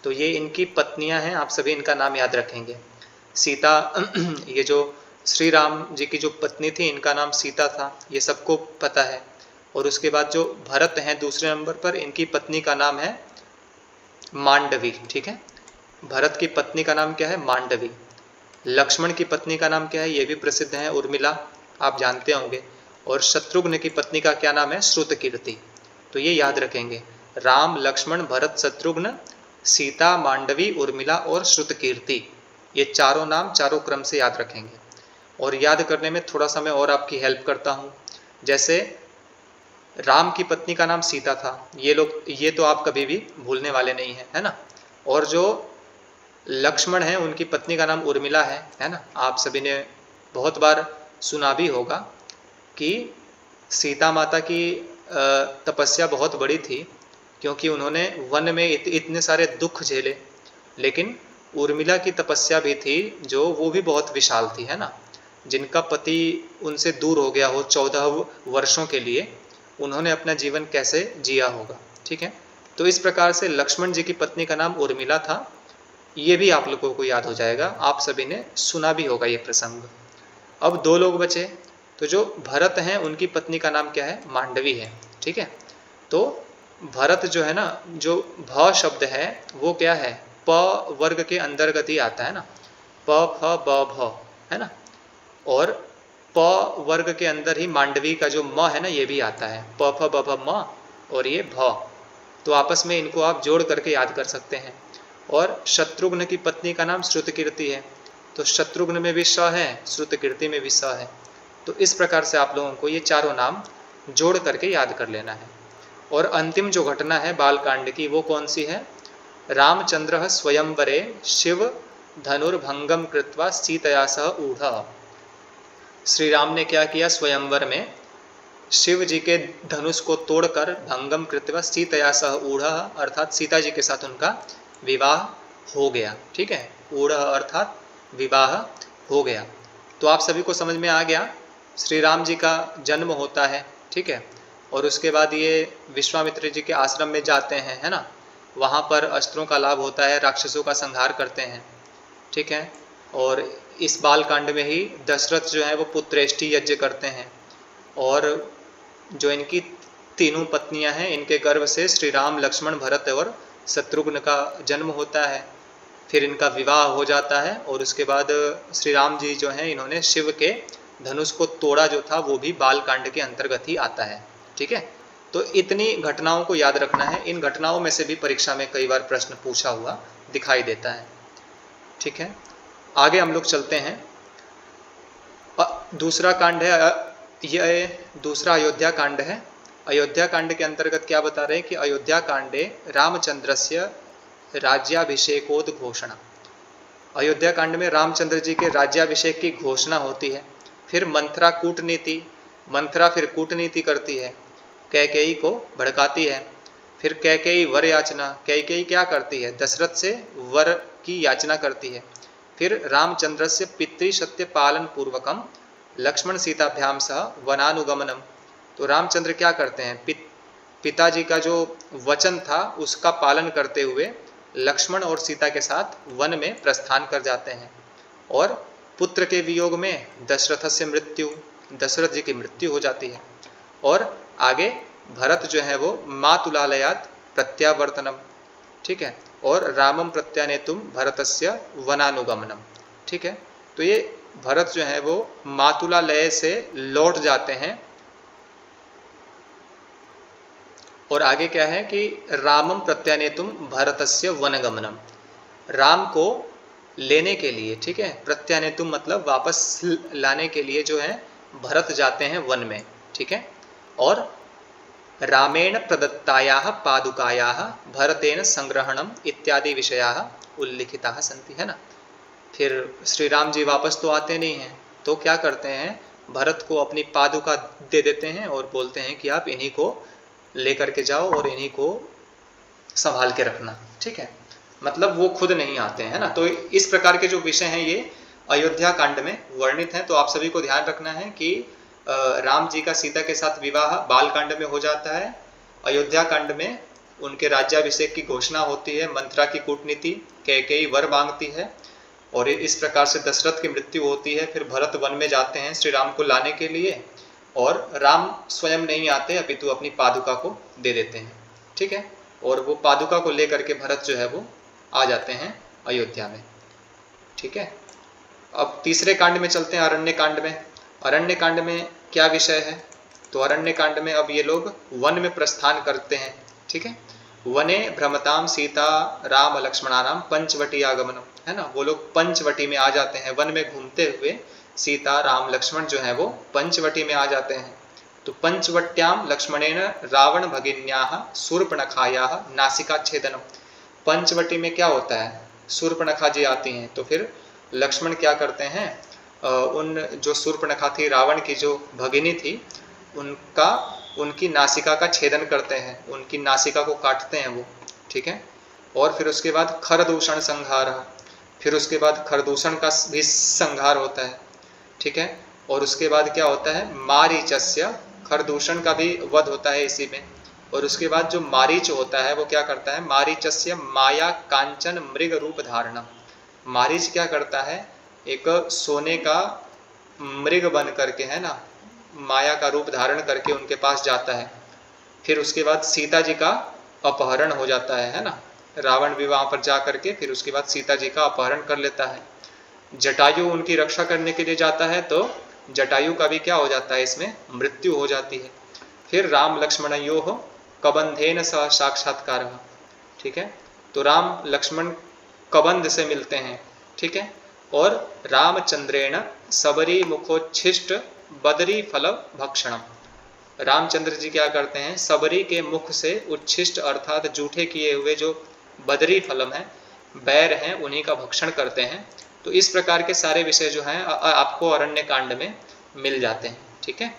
[SPEAKER 1] तो ये इनकी पत्नियां हैं, आप सभी इनका नाम याद रखेंगे। सीता ये जो श्री राम जी की जो पत्नी थी इनका नाम सीता था, ये सबको पता है। और उसके बाद जो भरत हैं दूसरे नंबर पर, इनकी पत्नी का नाम है मांडवी, ठीक है। भरत की पत्नी का नाम क्या है, मांडवी। लक्ष्मण की पत्नी का नाम क्या है, ये भी प्रसिद्ध है, उर्मिला, आप जानते होंगे। और शत्रुघ्न की पत्नी का क्या नाम है, श्रुतकीर्ति। तो ये याद रखेंगे, राम लक्ष्मण भरत शत्रुघ्न सीता मांडवी उर्मिला और श्रुतकीर्ति, ये चारों नाम चारों क्रम से याद रखेंगे। और याद करने में थोड़ा सा मैं और आपकी हेल्प करता हूँ। जैसे राम की पत्नी का नाम सीता था, ये तो आप कभी भी भूलने वाले नहीं हैं, है ना। और जो लक्ष्मण है उनकी पत्नी का नाम उर्मिला है ना। आप सभी ने बहुत बार सुना भी होगा कि सीता माता की तपस्या बहुत बड़ी थी, क्योंकि उन्होंने वन में इतने सारे दुख झेले। लेकिन उर्मिला की तपस्या भी थी जो वो भी बहुत विशाल थी, है ना। जिनका पति उनसे दूर हो गया हो 14 वर्षों के लिए, उन्होंने अपना जीवन कैसे जिया होगा, ठीक है। तो इस प्रकार से लक्ष्मण जी की पत्नी का नाम उर्मिला था, ये भी आप लोगों को याद हो जाएगा, आप सभी ने सुना भी होगा ये प्रसंग। अब 2 लोग बचे, तो जो भरत हैं उनकी पत्नी का नाम क्या है, मांडवी है, ठीक है। तो भरत जो है ना, जो भ शब्द है वो क्या है, प वर्ग के अंतर्गत ही आता है ना, प फ ब भ, है ना। और प वर्ग के अंदर ही मांडवी का जो म है ना ये भी आता है, प फ ब भ म और ये भ, तो आपस में इनको आप जोड़ करके याद कर सकते हैं। और शत्रुघ्न की पत्नी का नाम श्रुतकीर्ति है, तो शत्रुघ्न में भी स है, श्रुतकीर्ति में भी स है। तो इस प्रकार से आप लोगों को ये चारों नाम जोड़ करके याद कर लेना है। और अंतिम जो घटना है बालकांड की वो कौन सी है? रामचंद्र स्वयंवरे शिव धनुर्भंगम कृत्वा सीतया सह ऊढ़। श्री राम ने क्या किया? स्वयंवर में शिव जी के धनुष को तोड़कर भंगम कृत्वा सीतया सह ऊढ़, अर्थात सीता जी के साथ उनका विवाह हो गया। ठीक है, ऊढ़ अर्थात विवाह हो गया। तो आप सभी को समझ में आ गया, श्री राम जी का जन्म होता है, ठीक है, और उसके बाद ये विश्वामित्र जी के आश्रम में जाते हैं, है ना, वहाँ पर अस्त्रों का लाभ होता है, राक्षसों का संहार करते हैं, ठीक है। और इस बाल कांड में ही दशरथ जो है वो पुत्रेष्टि यज्ञ करते हैं, और जो इनकी तीनों पत्नियां हैं इनके गर्भ से श्री राम, लक्ष्मण, भरत और शत्रुघ्न का जन्म होता है। फिर इनका विवाह हो जाता है और उसके बाद श्री राम जी जो हैं इन्होंने शिव के धनुष को तोड़ा जो था वो भी बाल कांड के अंतर्गत ही आता है। ठीक है, तो इतनी घटनाओं को याद रखना है। इन घटनाओं में से भी परीक्षा में कई बार प्रश्न पूछा हुआ दिखाई देता है। ठीक है, आगे हम लोग चलते हैं। दूसरा कांड है, यह दूसरा अयोध्या कांड है। अयोध्या कांड के अंतर्गत क्या बता रहे हैं कि अयोध्या कांडे रामचंद्रस्य राज्याभिषेकोद्घोषणा। अयोध्या कांड में रामचंद्र जी के राज्याभिषेक की घोषणा होती है। फिर मंथरा कूटनीति, मंथरा फिर कूटनीति करती है, कैकेयी को भड़काती है। फिर कैकेयी वर याचना, कैकेयी क्या करती है? दशरथ से वर की याचना करती है। फिर रामचंद्र से पितृसत्य पालन पूर्वकम लक्ष्मण सीताभ्याम सह वनानुगमनम। तो रामचंद्र क्या करते हैं? पिताजी का जो वचन था उसका पालन करते हुए लक्ष्मण और सीता के साथ वन में प्रस्थान कर जाते हैं। और पुत्र के वियोग में दशरथ से मृत्यु, दशरथ जी की मृत्यु हो जाती है। और आगे भरत जो है वो मातुलालयात प्रत्यावर्तनम, ठीक है, और रामम प्रत्यानेतुम भरतस्य वनानुगमनम। ठीक है, तो ये भरत जो है वो मातुलालय से लौट जाते हैं। और आगे क्या है कि रामम प्रत्यानेतुम भरतस्य वनगमनम, राम को लेने के लिए, ठीक है, प्रत्यानेतुम मतलब वापस लाने के लिए जो है भरत जाते हैं वन में। ठीक है, और रामेण प्रदत्तायाः पादुकायाः भरतेन संग्रहणम इत्यादि विषयाः उल्लिखिताः सन्ति, है ना। फिर श्री राम जी वापस तो आते नहीं हैं, तो क्या करते हैं? भरत को अपनी पादुका दे देते हैं और बोलते हैं कि आप इन्हीं को लेकर के जाओ और इन्हीं को संभाल के रखना। ठीक है, मतलब वो खुद नहीं आते हैं, है ना। तो इस प्रकार के जो विषय हैं ये अयोध्या कांड में वर्णित हैं। तो आप सभी को ध्यान रखना है कि राम जी का सीता के साथ विवाह बाल कांड में हो जाता है। अयोध्या कांड में उनके राज्याभिषेक की घोषणा होती है, मंथरा की कूटनीति, कैकेयी वर मांगती है, और इस प्रकार से दशरथ की मृत्यु होती है। फिर भरत वन में जाते हैं श्री राम को लाने के लिए, और राम स्वयं नहीं आते अपितु अपनी पादुका को दे देते हैं। ठीक है, और वो पादुका को लेकर के भरत जो है वो आ जाते हैं अयोध्या में। ठीक है, अब तीसरे कांड में चलते हैं, अरण्य कांड में। अरण्य कांड में क्या विषय है? तो अरण्य कांड में अब ये लोग वन में प्रस्थान करते हैं। ठीक है, वने भ्रमताम सीता राम लक्ष्मणानाम पंचवटी आगमनम, है ना। वो लोग पंचवटी में आ जाते हैं, वन में घूमते हुए सीता राम लक्ष्मण जो है वो पंचवटी में आ जाते हैं। तो पंचवट्याम लक्ष्मणेन रावण भगिन्याः शूर्पणखायाः नासिका छेदनम। पंचवटी में क्या होता है? शूर्पणखा जी आती हैं, तो फिर लक्ष्मण क्या करते हैं? उन जो शूर्पणखा थी, रावण की जो भगिनी थी, उनकी नासिका का छेदन करते हैं, उनकी नासिका को काटते हैं वो। ठीक है, और फिर उसके बाद खरदूषण संहार, फिर उसके बाद खरदूषण का भी संहार होता है। ठीक है, और उसके बाद क्या होता है? मारीचस्य, खरदूषण का भी वध होता है इसी में। और उसके बाद जो मारीच होता है वो क्या करता है? मारीचस्य माया कांचन मृग रूप धारणा। मारीच क्या करता है? एक सोने का मृग बन करके, है ना, माया का रूप धारण करके उनके पास जाता है। फिर उसके बाद सीता जी का अपहरण हो जाता है ना। रावण भी वहां पर जा करके फिर उसके बाद सीता जी का अपहरण कर लेता है। जटायु उनकी रक्षा करने के लिए जाता है तो जटायु का भी क्या हो जाता है, इसमें मृत्यु हो जाती है। फिर राम लक्ष्मणयोः कबंधेन सह साक्षात्कार, ठीक है, तो राम लक्ष्मण कबंध से मिलते हैं, ठीक है, और रामचंद्रेण सबरी मुखोच्छिष्ट बदरी फल भक्षणम, रामचंद्र जी क्या करते हैं, सबरी के मुख से उच्छिष्ट अर्थात जूठे किए हुए जो बदरी फलम है, बैर हैं, उन्हीं का भक्षण करते हैं। तो इस प्रकार के सारे विषय जो हैं आपको अरण्य कांड में मिल जाते हैं, ठीक है।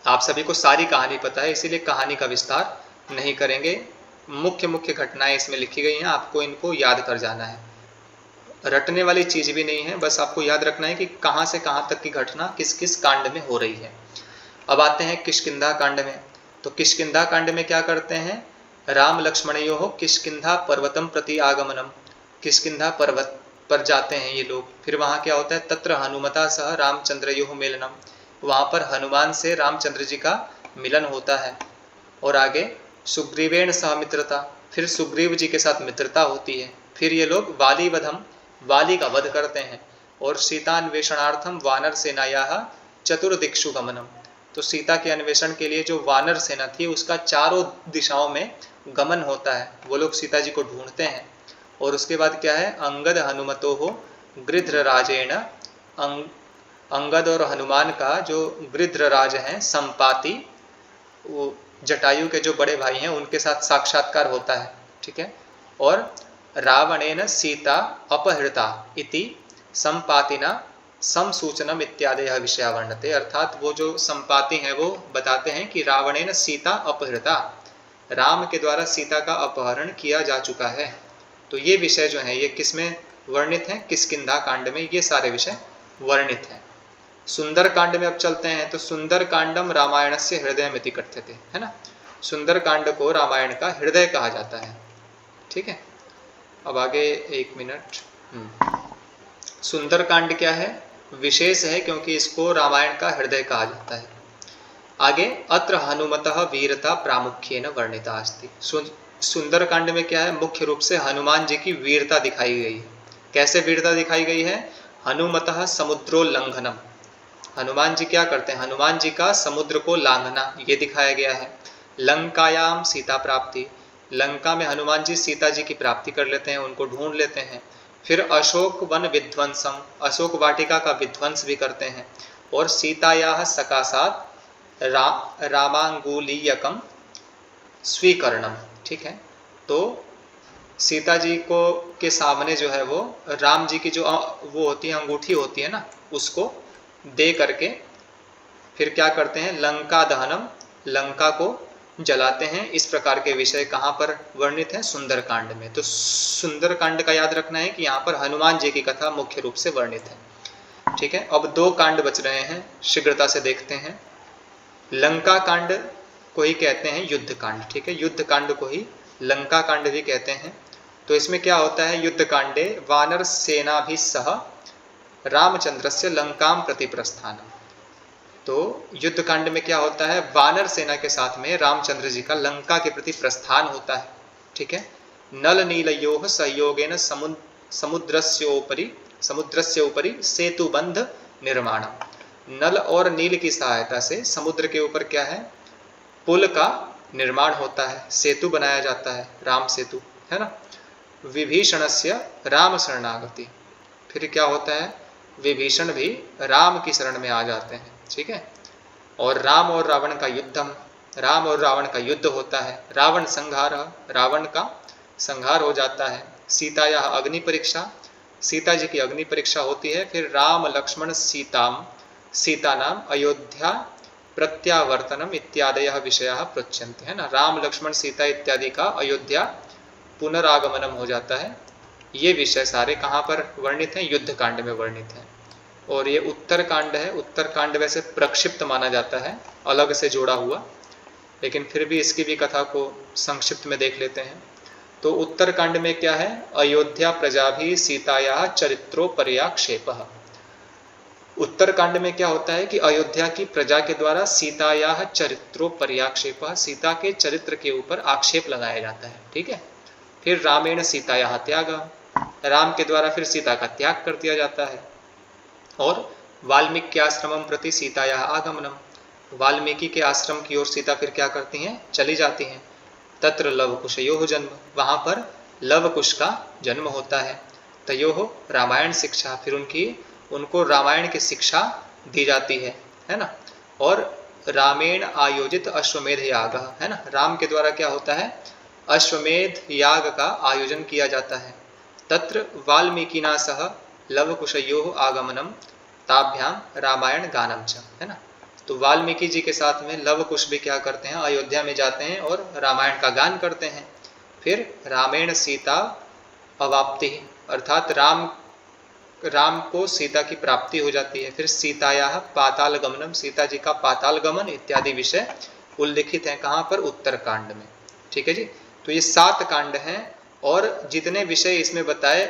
[SPEAKER 1] आप सभी को सारी कहानी पता है, इसीलिए कहानी का विस्तार नहीं करेंगे। मुख्य मुख्य घटनाएं इसमें लिखी गई हैं, आपको इनको याद कर जाना है, रटने वाली चीज भी नहीं है, बस आपको याद रखना है कि कहाँ से कहाँ तक की घटना किस किस कांड में हो रही है। अब आते हैं किष्किंधा कांड में। तो किष्किंधा कांड में क्या करते हैं, राम लक्ष्मणयोः किष्किंधा पर्वतम प्रति आगमनम, किष्किंधा पर्वत पर जाते हैं ये लोग। फिर वहाँ क्या होता है, तत्र हनुमता सह रामचंद्रयोः मेलनम, वहाँ पर हनुमान से रामचंद्र जी का मिलन होता है। और आगे सुग्रीवेण सह मित्रता, फिर सुग्रीव जी के साथ मित्रता होती है। फिर ये लोग वाली वधम, वाली का वध करते हैं। और सीतान्वेषणार्थम वानर सेनायाः चतुर्दिक्षु गमनम, तो सीता के अन्वेषण के लिए जो वानर सेना थी उसका चारों दिशाओं में गमन होता है, वो लोग सीता जी को ढूंढते हैं। और उसके बाद क्या है, अंगद हनुमतो हो गृध्रराजेण, अंगद और हनुमान का जो गृध्रराज हैं संपाति, वो जटायु के जो बड़े भाई हैं उनके साथ साक्षात्कार होता है, ठीक है। और रावणेन सीता अपहृता इति संपातिना समसूचनम इत्यादि विषया वर्णते, अर्थात वो जो संपाति हैं वो बताते हैं कि रावणेन सीता अपहृता, राम के द्वारा सीता का अपहरण किया जा चुका है। तो ये विषय जो है ये किसमें वर्णित है, किष्किंधा कांड में ये सारे विषय वर्णित हैं। सुंदर कांड में अब चलते हैं। तो सुंदर कांडम रामायण से हृदय मिति कथ्यते, है ना, सुंदर कांड को रामायण का हृदय कहा जाता है, ठीक है। अब आगे एक मिनट, सुंदर कांड क्या है, विशेष है क्योंकि इसको रामायण का हृदय कहा जाता है। आगे अत्र हनुमतः वीरता प्रामुख्येन वर्णिता अस्ति, सुंदर कांड में क्या है, मुख्य रूप से हनुमान जी की वीरता दिखाई गई है। कैसे वीरता दिखाई गई है, हनुमतः समुद्रोल्लंघनम, हनुमान जी क्या करते हैं, हनुमान जी का समुद्र को लांघना ये दिखाया गया है। लंकायाम सीता प्राप्ति, लंका में हनुमान जी सीता जी की प्राप्ति कर लेते हैं, उनको ढूंढ लेते हैं। फिर अशोक वन विध्वंसम, अशोक वाटिका का विध्वंस भी करते हैं। और सीतायाः सकाशात रामांगुलीयकम स्वीकरणम, ठीक है। तो सीता जी को के सामने जो है वो राम जी की जो वो होती है अंगूठी होती है ना, उसको दे करके फिर क्या करते हैं, लंका दहनम, लंका को जलाते हैं। इस प्रकार के विषय कहाँ पर वर्णित है, सुंदर कांड में। तो सुंदर कांड का याद रखना है कि यहाँ पर हनुमान जी की कथा मुख्य रूप से वर्णित है, ठीक है। अब दो कांड बच रहे हैं, शीघ्रता से देखते हैं। लंका कांड को ही कहते हैं युद्ध कांड, ठीक है, युद्ध कांड को ही लंका कांड भी कहते हैं। तो इसमें क्या होता है, युद्ध कांडे वानर सेना भी सह रामचंद्रस्य लंकाम प्रति प्रस्थान, तो युद्ध कांड में क्या होता है, वानर सेना के साथ में रामचंद्र जी का लंका के प्रति प्रस्थान होता है, ठीक है। नल नीलयोः सहयोगेन समुद्रस्य ऊपरी सेतुबंध निर्माणम, नल और नील की सहायता से समुद्र के ऊपर क्या है, पुल का निर्माण होता है, सेतु बनाया जाता है, राम सेतु, है ना। विभीषणस्य राम शरणागति, फिर क्या होता है, विभीषण भी राम की शरण में आ जाते हैं, ठीक है। और राम और रावण का युद्धम, राम और रावण का युद्ध होता है। रावण संहार, रावण का संहार हो जाता है। सीता या अग्नि परीक्षा, सीता जी की अग्नि परीक्षा होती है। फिर राम लक्ष्मण सीता नाम अयोध्या प्रत्यावर्तनम इत्यादयः विषयाः प्रोच्यन्ते, है ना, राम लक्ष्मण सीता इत्यादि का अयोध्या पुनरागमनम हो जाता है। ये विषय सारे कहाँ पर वर्णित हैं, युद्ध कांड में वर्णित हैं। और ये उत्तर कांड है, उत्तर कांड वैसे प्रक्षिप्त माना जाता है, अलग से जोड़ा हुआ, लेकिन फिर भी इसकी भी कथा को संक्षिप्त में देख लेते हैं। तो उत्तर कांड में क्या है, अयोध्या प्रजा भी सीताया चरित्रोपर्याक्षेपः, उत्तर कांड में क्या होता है कि अयोध्या की प्रजा के द्वारा सीताया चरित्रोपर्याक्षेपः, सीता के चरित्र के ऊपर आक्षेप लगाया जाता है, ठीक है। फिर रामेण सीताया त्याग, राम के द्वारा फिर सीता का त्याग कर दिया जाता है। और वाल्मीकि आश्रमम प्रति सीताया आगमनम, वाल्मीकि के आश्रम की ओर सीता फिर क्या करती हैं, चली जाती हैं। तत्र लवकुशयोः जन्म, वहां पर लवकुश का जन्म होता है। तयोः रामायण शिक्षा, फिर उनको रामायण की शिक्षा दी जाती है ना। और रामेण आयोजित अश्वमेध याग, है ना, राम के द्वारा क्या होता है, अश्वमेध याग का आयोजन किया जाता है। तत्र वाल्मीकिना सह लवकुशयोः आगमनम ताभ्याम रामायण गानम च, है ना। तो वाल्मीकि जी के साथ में लवकुश भी क्या करते हैं, अयोध्या में जाते हैं और रामायण का गान करते हैं। फिर रामेण सीता अवाप्ति, अर्थात राम को सीता की प्राप्ति हो जाती है। फिर सीताया पाताल गमनम, सीता जी का पाताल गमन इत्यादि विषय उल्लिखित हैं कहाँ पर, उत्तरकांड में। ठीक है जी। तो ये 7 कांड हैं और जितने विषय इसमें बताए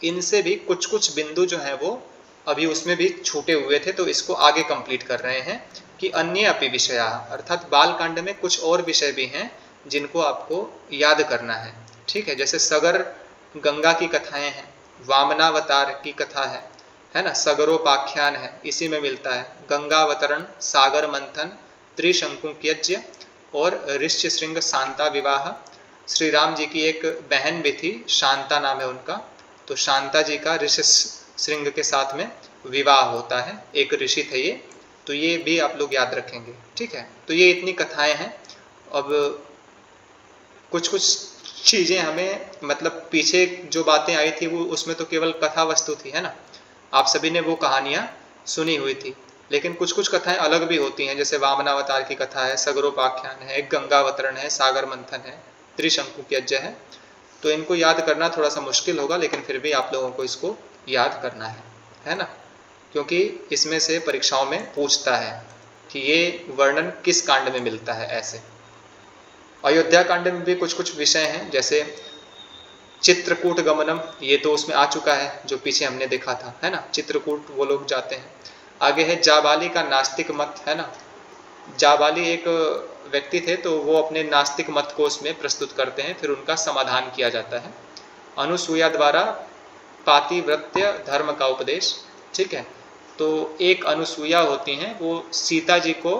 [SPEAKER 1] इनसे भी कुछ कुछ बिंदु जो हैं वो अभी उसमें भी छूटे हुए थे, तो इसको आगे कंप्लीट कर रहे हैं कि अन्य अपि विषया, अर्थात बाल कांड में कुछ और विषय भी हैं जिनको आपको याद करना है। ठीक है, जैसे सगर गंगा की कथाएं हैं, वामनावतार की कथा है ना, सगरोपाख्यान है, इसी में मिलता है। गंगावतरण, सागर मंथन, त्रिशंकु यज्ञ और ऋष्य श्रृंग शांता विवाह। श्री राम जी की एक बहन भी थी, शांता नाम है उनका, तो शांता जी का ऋषि श्रृंग के साथ में विवाह होता है, एक ऋषि थे ये, तो ये भी आप लोग याद रखेंगे। ठीक है, तो ये इतनी कथाएं हैं। अब कुछ कुछ चीज़ें हमें मतलब पीछे जो बातें आई थी वो उसमें तो केवल कथा वस्तु थी, है ना, आप सभी ने वो कहानियाँ सुनी हुई थी, लेकिन कुछ कुछ कथाएं अलग भी होती हैं, जैसे वामनावतार की कथा है, सगरोपाख्यान है, गंगावतरण है, सागर मंथन है, त्रिशंकु यज्ञ है। तो इनको याद करना थोड़ा सा मुश्किल होगा, लेकिन फिर भी आप लोगों को इसको याद करना है ना, क्योंकि इसमें से परीक्षाओं में पूछता है कि ये वर्णन किस कांड में मिलता है। ऐसे अयोध्या कांड में भी कुछ कुछ विषय हैं, जैसे चित्रकूट गमनम, ये तो उसमें आ चुका है जो पीछे हमने देखा था, है ना, चित्रकूट वो लोग जाते हैं। आगे है जाबाली का नास्तिक मत, है ना, जाबाली एक व्यक्ति थे तो वो अपने नास्तिक मत को उसमें प्रस्तुत करते हैं, फिर उनका समाधान किया जाता है। अनुसूया द्वारा पातिव्रत्य धर्म का उपदेश। ठीक है, तो एक अनुसूया होती हैं, वो सीता जी को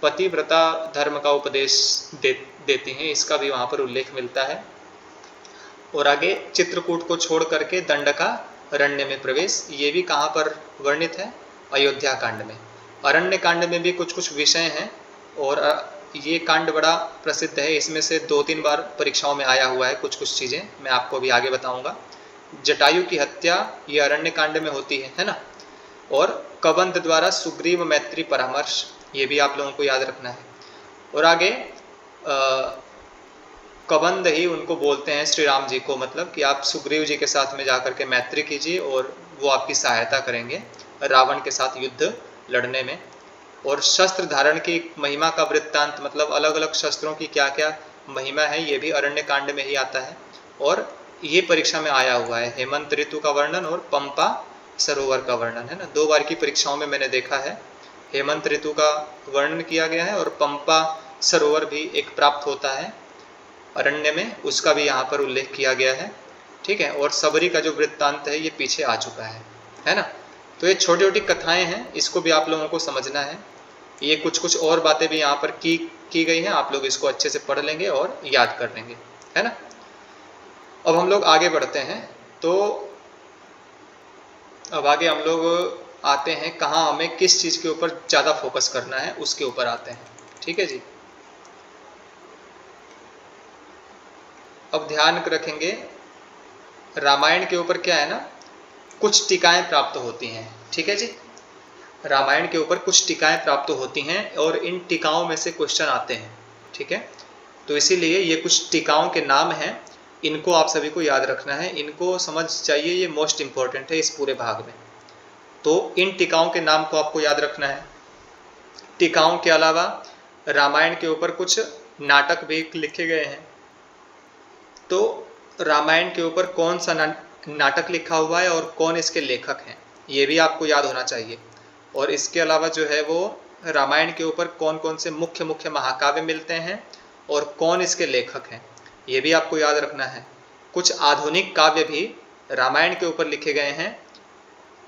[SPEAKER 1] पतिव्रता धर्म का उपदेश देती हैं, इसका भी वहाँ पर उल्लेख मिलता है। और आगे चित्रकूट को छोड़ करके दंडका अरण्य में प्रवेश, ये भी कहाँ पर वर्णित है, अयोध्या कांड में। अरण्य कांड में भी कुछ कुछ विषय हैं और ये कांड बड़ा प्रसिद्ध है, इसमें से 2-3 बार परीक्षाओं में आया हुआ है कुछ कुछ चीज़ें, मैं आपको अभी आगे बताऊंगा। जटायु की हत्या ये अरण्य कांड में होती है ना। और कबंध द्वारा सुग्रीव मैत्री परामर्श, ये भी आप लोगों को याद रखना है। और आगे कबंध ही उनको बोलते हैं श्री राम जी को, मतलब कि आप सुग्रीव जी के साथ में जाकर के मैत्री कीजिए और वो आपकी सहायता करेंगे रावण के साथ युद्ध लड़ने में। और शस्त्र धारण की महिमा का वृत्तांत, मतलब अलग अलग शस्त्रों की क्या क्या महिमा है, ये भी अरण्य कांड में ही आता है और ये परीक्षा में आया हुआ है। हेमंत ऋतु का वर्णन और पंपा सरोवर का वर्णन, है ना, 2 बार की परीक्षाओं में मैंने देखा है। हेमंत ऋतु का वर्णन किया गया है और पंपा सरोवर भी एक प्राप्त होता है अरण्य में, उसका भी यहाँ पर उल्लेख किया गया है। ठीक है, और सबरी का जो वृत्तांत है ये पीछे आ चुका है ना। तो ये छोटी छोटी कथाएं हैं, इसको भी आप लोगों को समझना है। ये कुछ कुछ और बातें भी यहाँ पर की गई हैं, आप लोग इसको अच्छे से पढ़ लेंगे और याद कर लेंगे, है ना। अब हम लोग आगे बढ़ते हैं, तो अब आगे हम लोग आते हैं कहाँ, हमें किस चीज़ के ऊपर ज़्यादा फोकस करना है उसके ऊपर आते हैं। ठीक है जी, अब ध्यान रखेंगे रामायण के ऊपर क्या है ना, कुछ टीकाएं प्राप्त होती हैं। ठीक है जी, रामायण के ऊपर कुछ टीकाएं प्राप्त होती हैं और इन टीकाओं में से क्वेश्चन आते हैं। ठीक है, तो इसीलिए ये कुछ टीकाओं के नाम हैं, इनको आप सभी को याद रखना है, इनको समझ चाहिए, ये मोस्ट इम्पॉर्टेंट है इस पूरे भाग में। तो इन टीकाओं के नाम को आपको याद रखना है। टीकाओं के अलावा रामायण के ऊपर कुछ नाटक भी लिखे गए हैं, तो रामायण के ऊपर कौन सा नाटक लिखा हुआ है और कौन इसके लेखक हैं, ये भी आपको याद होना चाहिए। और इसके अलावा जो है वो रामायण के ऊपर कौन कौन से मुख्य मुख्य महाकाव्य मिलते हैं और कौन इसके लेखक हैं, ये भी आपको याद रखना है। कुछ आधुनिक काव्य भी रामायण के ऊपर लिखे गए हैं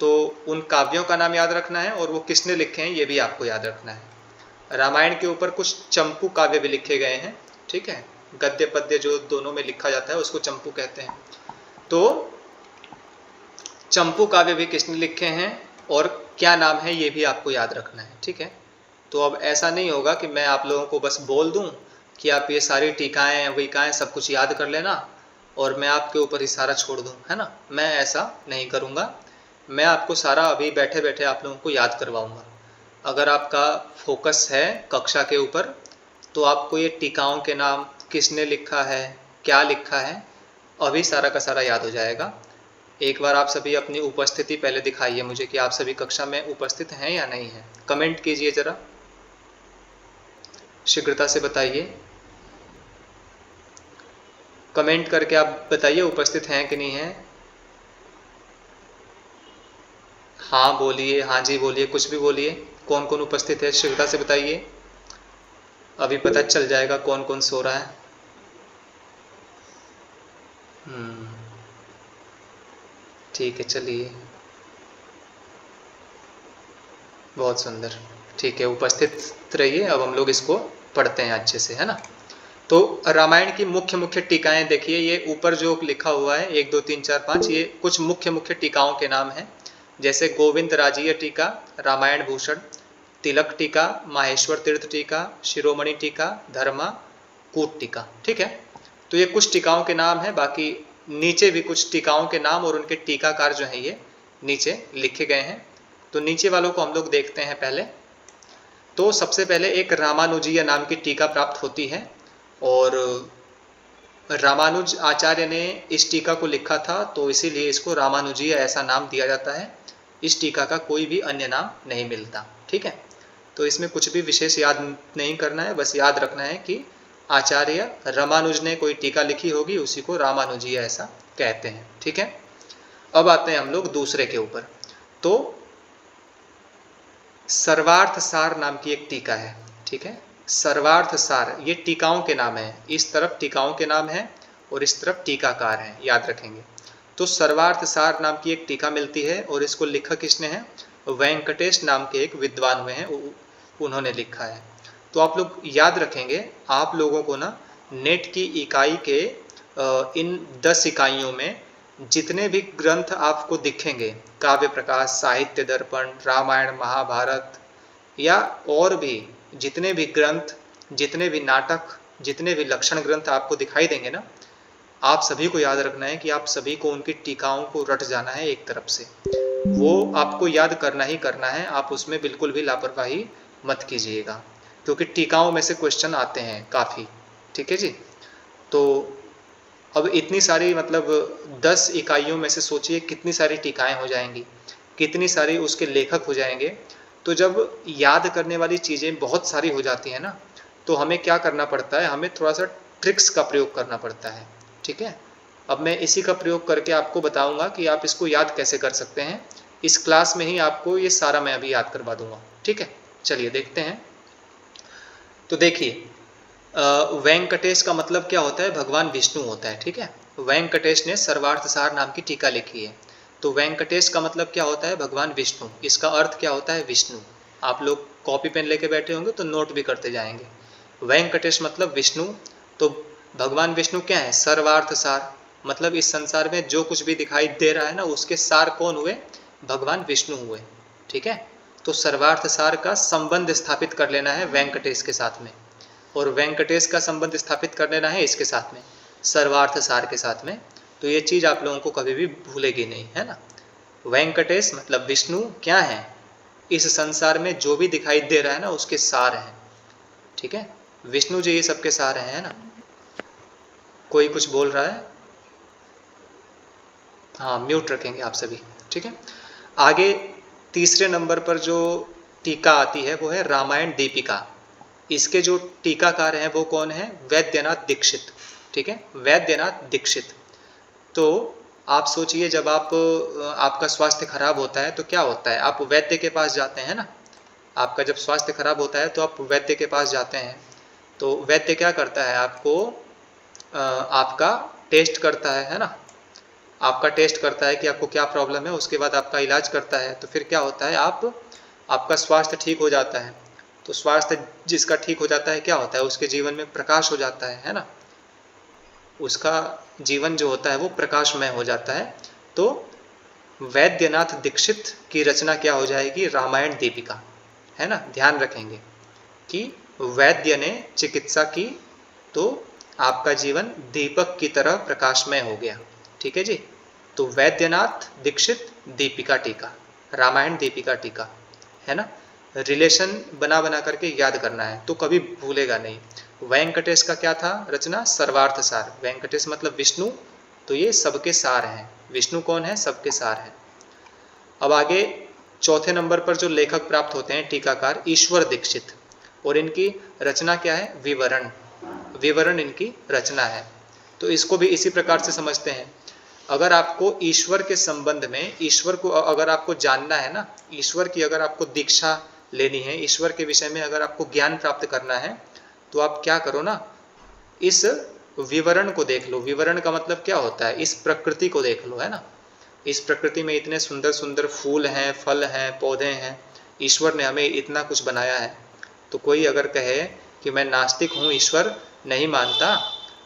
[SPEAKER 1] तो उन काव्यों का नाम याद रखना है और वो किसने लिखे हैं ये भी आपको याद रखना है। रामायण के ऊपर कुछ चंपू काव्य भी लिखे गए हैं, ठीक है, गद्य पद्य जो दोनों में लिखा जाता है उसको चंपू कहते हैं। तो चंपू काव्य भी किसने लिखे हैं और क्या नाम है ये भी आपको याद रखना है, ठीक है। तो अब ऐसा नहीं होगा कि मैं आप लोगों को बस बोल दूं कि आप ये सारी टीकाएं विकाएं सब कुछ याद कर लेना और मैं आपके ऊपर ही सारा छोड़ दूं, है ना। मैं ऐसा नहीं करूंगा, मैं आपको सारा अभी बैठे बैठे आप लोगों को याद करवाऊंगा। अगर आपका फोकस है कक्षा के ऊपर तो आपको ये टीकाओं के नाम, किसने लिखा है, क्या लिखा है, अभी सारा का सारा याद हो जाएगा। एक बार आप सभी अपनी उपस्थिति पहले दिखाइए मुझे कि आप सभी कक्षा में उपस्थित हैं या नहीं हैं। कमेंट कीजिए जरा, शीघ्रता से बताइए, कमेंट करके आप बताइए उपस्थित हैं कि नहीं हैं। हाँ बोलिए, हाँ जी बोलिए, कुछ भी बोलिए, कौन कौन उपस्थित है शीघ्रता से बताइए, अभी पता चल जाएगा कौन कौन सो रहा है। ठीक है, चलिए, बहुत सुंदर, ठीक है, उपस्थित रहिए। अब हम लोग इसको पढ़ते हैं अच्छे से, है ना। तो रामायण की मुख्य मुख्य टीकाएं देखिए, ये ऊपर जो लिखा हुआ है 1 2 3 4 5, ये कुछ मुख्य मुख्य टीकाओं के नाम हैं। जैसे गोविंद राजीय टीका, रामायण भूषण, तिलक टीका, माहेश्वर तीर्थ टीका, शिरोमणि टीका, धर्मा, कूट टीका, ठीक है। तो ये कुछ टीकाओं के नाम है, बाकी नीचे भी कुछ टीकाओं के नाम और उनके टीकाकार जो हैं ये नीचे लिखे गए हैं। तो नीचे वालों को हम लोग देखते हैं पहले। तो सबसे पहले एक रामानुजीय नाम की टीका प्राप्त होती है और रामानुज आचार्य ने इस टीका को लिखा था तो इसीलिए इसको रामानुजीय ऐसा नाम दिया जाता है। इस टीका का कोई भी अन्य नाम नहीं मिलता, ठीक है। तो इसमें कुछ भी विशेष याद नहीं करना है, बस याद रखना है कि आचार्य रामानुज ने कोई टीका लिखी होगी, उसी को रामानुजीय ऐसा कहते हैं, ठीक है। अब आते हैं हम लोग दूसरे के ऊपर। तो सर्वार्थ सार नाम की एक टीका है, ठीक है। सर्वार्थ सार, ये टीकाओं के नाम है, इस तरफ टीकाओं के नाम है और इस तरफ टीकाकार हैं, याद रखेंगे। तो सर्वार्थ सार नाम की एक टीका मिलती है और इसको लिखा किसने है, वेंकटेश नाम के एक विद्वान हुए हैं, उन्होंने लिखा है। तो आप लोग याद रखेंगे, आप लोगों को ना नेट की इकाई के इन 10 इकाइयों में जितने भी ग्रंथ आपको दिखेंगे, काव्य प्रकाश, साहित्य दर्पण, रामायण महाभारत या और भी जितने भी ग्रंथ, जितने भी नाटक, जितने भी लक्षण ग्रंथ आपको दिखाई देंगे ना, आप सभी को याद रखना है कि आप सभी को उनकी टीकाओं को रट जाना है एक तरफ से, वो आपको याद करना ही करना है। आप उसमें बिल्कुल भी लापरवाही मत कीजिएगा क्योंकि टीकाओं में से क्वेश्चन आते हैं काफ़ी, ठीक है जी। तो अब इतनी सारी, मतलब 10 इकाइयों में से सोचिए कितनी सारी टीकाएं हो जाएंगी, कितनी सारी उसके लेखक हो जाएंगे। तो जब याद करने वाली चीज़ें बहुत सारी हो जाती हैं ना, तो हमें क्या करना पड़ता है, हमें थोड़ा सा ट्रिक्स का प्रयोग करना पड़ता है, ठीक है। अब मैं इसी का प्रयोग करके आपको बताऊंगा कि आप इसको याद कैसे कर सकते हैं। इस क्लास में ही आपको ये सारा मैं अभी याद करवा दूंगा, ठीक है। चलिए देखते हैं। तो देखिए, वेंकटेश का मतलब क्या होता है, भगवान विष्णु होता है, ठीक है। वेंकटेश ने सर्वार्थ सार नाम की टीका लिखी है। तो वेंकटेश का मतलब क्या होता है, भगवान विष्णु। इसका अर्थ क्या होता है, विष्णु। आप लोग कॉपी पेन लेके बैठे होंगे तो नोट भी करते जाएंगे। वेंकटेश मतलब विष्णु। तो भगवान विष्णु क्या है, सर्वार्थ सार, मतलब इस संसार में जो कुछ भी दिखाई दे रहा है ना, उसके सार कौन हुए, भगवान विष्णु हुए, ठीक है। तो सर्वार्थ सार का संबंध स्थापित कर लेना है वेंकटेश के साथ में, और वेंकटेश का संबंध स्थापित कर लेना है इसके साथ में, सर्वार्थ सार के साथ में। तो ये चीज़ आप लोगों को कभी भी भूलेगी नहीं, है ना। वेंकटेश मतलब विष्णु क्या है, इस संसार में जो भी दिखाई दे रहा है ना उसके सार हैं, ठीक है। विष्णु जी ये सबके सार हैं, है ना। कोई कुछ बोल रहा है, हाँ म्यूट रखेंगे आप सभी, ठीक है। आगे तीसरे नंबर पर जो टीका आती है वो है रामायण दीपिका। इसके जो टीकाकार हैं वो कौन है, वैद्यनाथ दीक्षित, ठीक है, वैद्यनाथ दीक्षित। तो आप सोचिए, जब आपका स्वास्थ्य खराब होता है तो क्या होता है, आप वैद्य के पास जाते हैं ना। आपका जब स्वास्थ्य खराब होता है तो आप वैद्य के पास जाते हैं। तो वैद्य क्या करता है, आपको आपका टेस्ट करता है ना। आपका टेस्ट करता है कि आपको क्या प्रॉब्लम है, उसके बाद आपका इलाज करता है, तो फिर क्या होता है, आपका स्वास्थ्य ठीक हो जाता है। तो स्वास्थ्य जिसका ठीक हो जाता है क्या होता है, उसके जीवन में प्रकाश हो जाता है ना, उसका जीवन जो होता है वो प्रकाशमय हो जाता है। तो वैद्यनाथ दीक्षित की रचना क्या हो जाएगी, रामायण दीपिका, है ना। ध्यान रखेंगे कि वैद्य ने चिकित्सा की तो आपका जीवन दीपक की तरह प्रकाशमय हो गया। ठीक है जी। तो वैद्यनाथ दीक्षित दीपिका टीका, रामायण दीपिका टीका, है ना। रिलेशन बना बना करके याद करना है तो कभी भूलेगा नहीं। वेंकटेश का क्या था रचना, सर्वार्थ सार। वेंकटेश मतलब विष्णु, तो ये सबके सार हैं। विष्णु कौन है, सबके सार है। अब आगे चौथे नंबर पर जो लेखक प्राप्त होते हैं टीकाकार, ईश्वर दीक्षित, और इनकी रचना क्या है, विवरण। विवरण इनकी रचना है। तो इसको भी इसी प्रकार से समझते हैं। अगर आपको ईश्वर के संबंध में, ईश्वर को अगर आपको जानना है ना, ईश्वर की अगर आपको दीक्षा लेनी है, ईश्वर के विषय में अगर आपको ज्ञान प्राप्त करना है, तो आप क्या करो ना, इस विवरण को देख लो। विवरण का मतलब क्या होता है, इस प्रकृति को देख लो, है ना। इस प्रकृति में इतने सुंदर सुंदर फूल हैं, फल हैं, पौधे हैं, ईश्वर ने हमें इतना कुछ बनाया है। तो कोई अगर कहे कि मैं नास्तिक हूँ, ईश्वर नहीं मानता,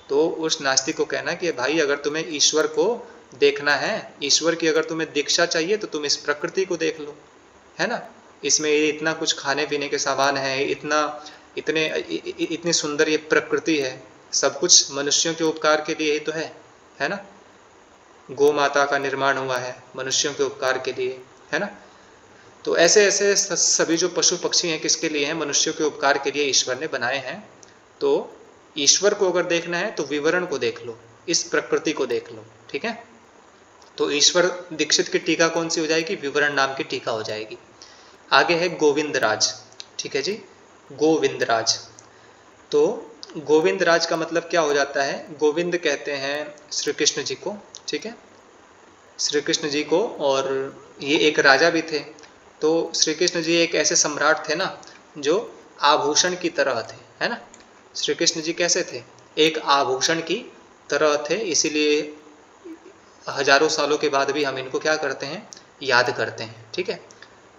[SPEAKER 1] तो उस नास्तिक को कहना कि भाई अगर तुम्हें ईश्वर को देखना है, ईश्वर की अगर तुम्हें दीक्षा चाहिए, तो तुम इस प्रकृति को देख लो, है ना। इसमें इतना कुछ खाने पीने के सामान है, इतनी सुंदर ये प्रकृति है, सब कुछ मनुष्यों के उपकार के लिए ही तो है ना। गौ माता का निर्माण हुआ है मनुष्यों के उपकार के लिए, है ना। तो ऐसे ऐसे सभी जो पशु पक्षी हैं किसके लिए हैं, मनुष्यों के उपकार के लिए ईश्वर ने बनाए हैं। तो ईश्वर को अगर देखना है तो विवरण को देख लो, इस प्रकृति को देख लो, ठीक है। तो ईश्वर दीक्षित की टीका कौन सी हो जाएगी, विवरण नाम की टीका हो जाएगी। आगे है गोविंदराज, ठीक है जी, गोविंदराज। तो गोविंदराज का मतलब क्या हो जाता है, गोविंद कहते हैं श्री कृष्ण जी को, ठीक है, श्री कृष्ण जी को, और ये एक राजा भी थे। तो श्री कृष्ण जी एक ऐसे सम्राट थे ना जो आभूषण की तरह थे, है ना। श्री कृष्ण जी कैसे थे, एक आभूषण की तरह थे, इसीलिए हजारों सालों के बाद भी हम इनको क्या करते हैं, याद करते हैं, ठीक है।